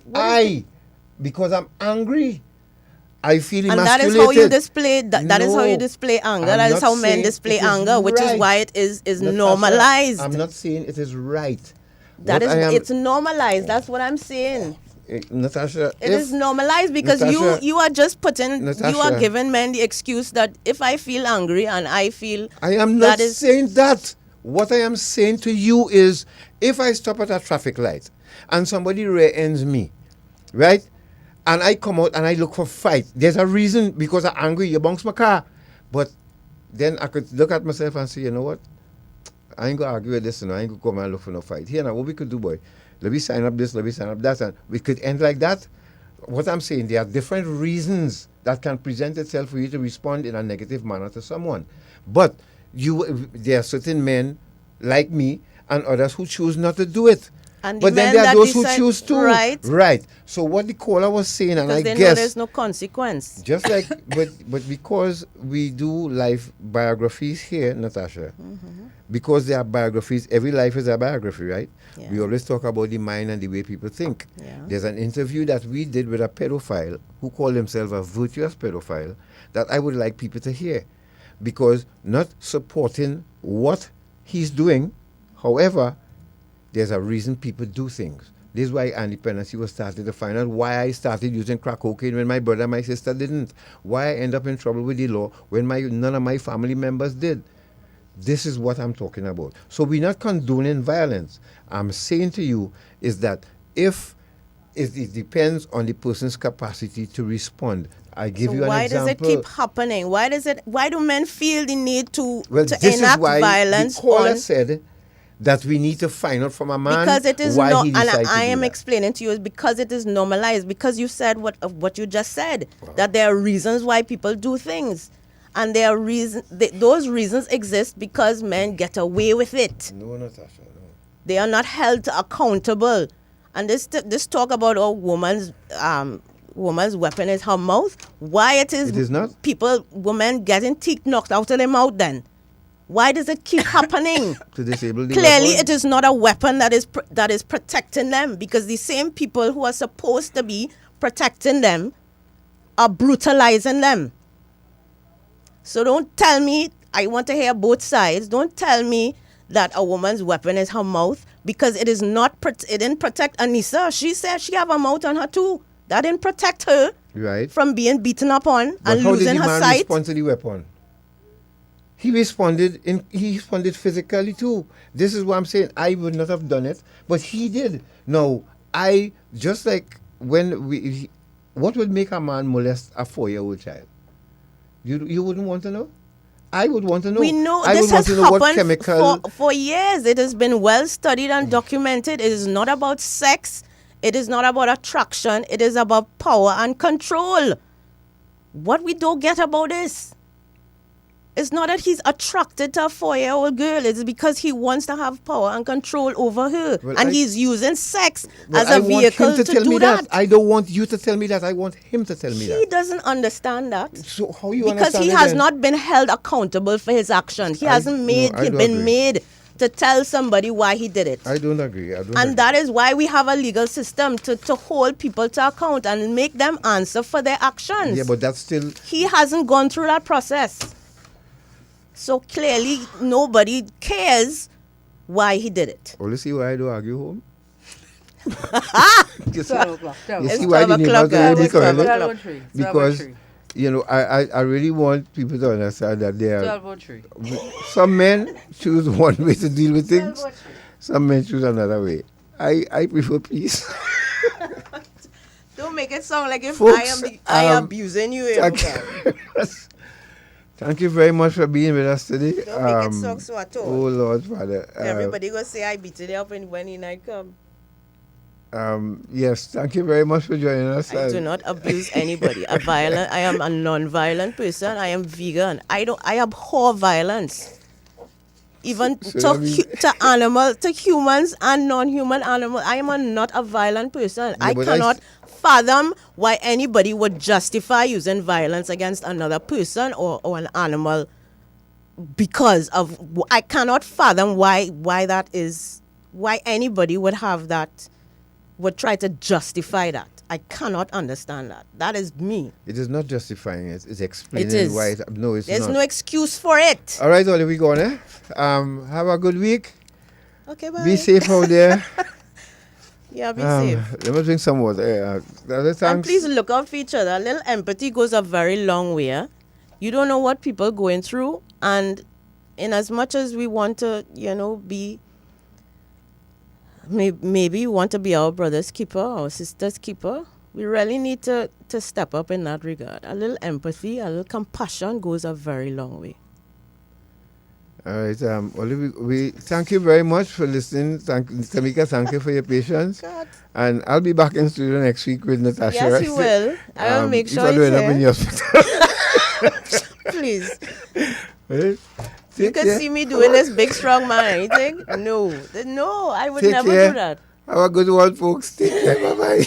because I'm angry, I feel And emasculated. that is how you display that is how you No, display anger. I'm That is not how men saying display it is anger, which is right. why it is Natasha, normalized. I'm not saying it is right. That What is I am- it's normalized. That's what I'm saying. Natasha, It is normalized because Natasha, you are just putting you are Natasha. giving men the excuse that if I feel angry and I feel I am not saying that. What I am saying to you is, if I stop at a traffic light and somebody rear-ends me, right, and I come out and I look for fight, there's a reason, because I'm angry, you bounce my car. But then I could look at myself and say, you know what, I ain't going to argue with this, and I ain't going to come and look for no fight. Here now, what we could do, boy, let me sign up this, let me sign up that, and we could end like that. What I'm saying, there are different reasons that can present itself for you to respond in a negative manner to someone. But there are certain men like me and others who choose not to do it. And But then there are those who choose to. right? Right. So what the caller was saying, and I Because they know guess there's no consequence. just like, but because we do life biographies here, Natasha, because there are biographies, every life is a biography, right? Yeah. We always talk about the mind and the way people think. Yeah. There's an interview that we did with a pedophile who called himself a virtuous pedophile that I would like people to hear, because not supporting what he's doing, however, there's a reason people do things. This is why Dependency was started, to find out why I started using crack cocaine when my brother and my sister didn't. Why I end up in trouble with the law when none of my family members did. This is what I'm talking about. So we're not condoning violence. I'm saying to you is that if it depends on the person's capacity to respond. I give you an Why example. does it keep happening? Why do men feel the need to This enact is why violence the caller on said that we need to find out from a man because it is why not, he and decided to I do am that. explaining to you is because it is normalized. Because you said what you just said, that there are reasons why people do things, and there are those reasons exist because men get away with it. No, Natasha, no. They are not held accountable, and this talk about woman's weapon is her mouth. Why it is not women getting teeth knocked out of their mouth then? Why does it keep happening? To disable the Clearly, weapon? it is not a weapon that is protecting them, because the same people who are supposed to be protecting them are brutalizing them. So don't tell me, I want to hear both sides. Don't tell me that a woman's weapon is her mouth, because it is not. It didn't protect Aneesa. She said she have a mouth on her too. That didn't protect her from being beaten up on and losing her sight. But how did the man respond to the weapon? He responded physically too. This is what I'm saying. I would not have done it, but he did. No, I just like what would make a man molest a 4-year-old child? You wouldn't want to know? I would want to know. We know I this would want has to know what happened chemical. for years. It has been well studied and documented. It is not about sex. It is not about attraction. It is about power and control. What we don't get about this, it's not that he's attracted to a 4-year-old girl. It's because he wants to have power and control over her. Well, and he's using sex Well, as a vehicle want him to tell do me that. I don't want you to tell me that. I want him to tell me that. He doesn't understand that. So how you because understand he it has then? not been held accountable for his actions. He hasn't I do been agree. made to tell somebody why he did it. I don't agree. And that is why we have a legal system to hold people to account and make them answer for their actions. Yeah, but that's still... He hasn't gone through that process. So clearly, nobody cares why he did it. Well, you see why I don't argue home? 12 o'clock. You see why the neighbors already correct? Because, you know, I really want people to understand that there are... Some men choose one way to deal with things. Some men choose another way. I prefer peace. Don't make it sound like if Folks, I am abusing you. Thank you very much for being with us today. Don't make it sound so at all. Oh, Lord, Father. Everybody go say I beat it up when the night come. Yes, thank you very much for joining us. I do not abuse anybody. I am a non-violent person. I am vegan. I abhor violence. Even to humans and non-human animals. I am not a violent person. I cannot fathom why anybody would justify using violence against another person or an animal because of... I cannot fathom why that is... Why anybody would have that... would try to justify that. I cannot understand that. That is me. It is not justifying it. It's explaining why. No, it's There's not. no excuse for it. All right, Ollie, we going, eh? Have a good week. Okay, bye. Be safe out there. Yeah, be safe. Let me drink some water. And please look out for each other. A little empathy goes a very long way. Eh? You don't know what people are going through. And in as much as we want to, be... Maybe you want to be our brother's keeper, our sister's keeper. We really need to step up in that regard. A little empathy, a little compassion goes a very long way. All right, Olivia, we thank you very much for listening. Tamika, thank you for your patience. God. And I'll be back in studio next week with Natasha. Yes, you will. I will make sure you end up in the hospital. Please. Right? You could see me doing this big strong man anything? No, I would never do that. Have a good one, folks. Take care. Bye-bye.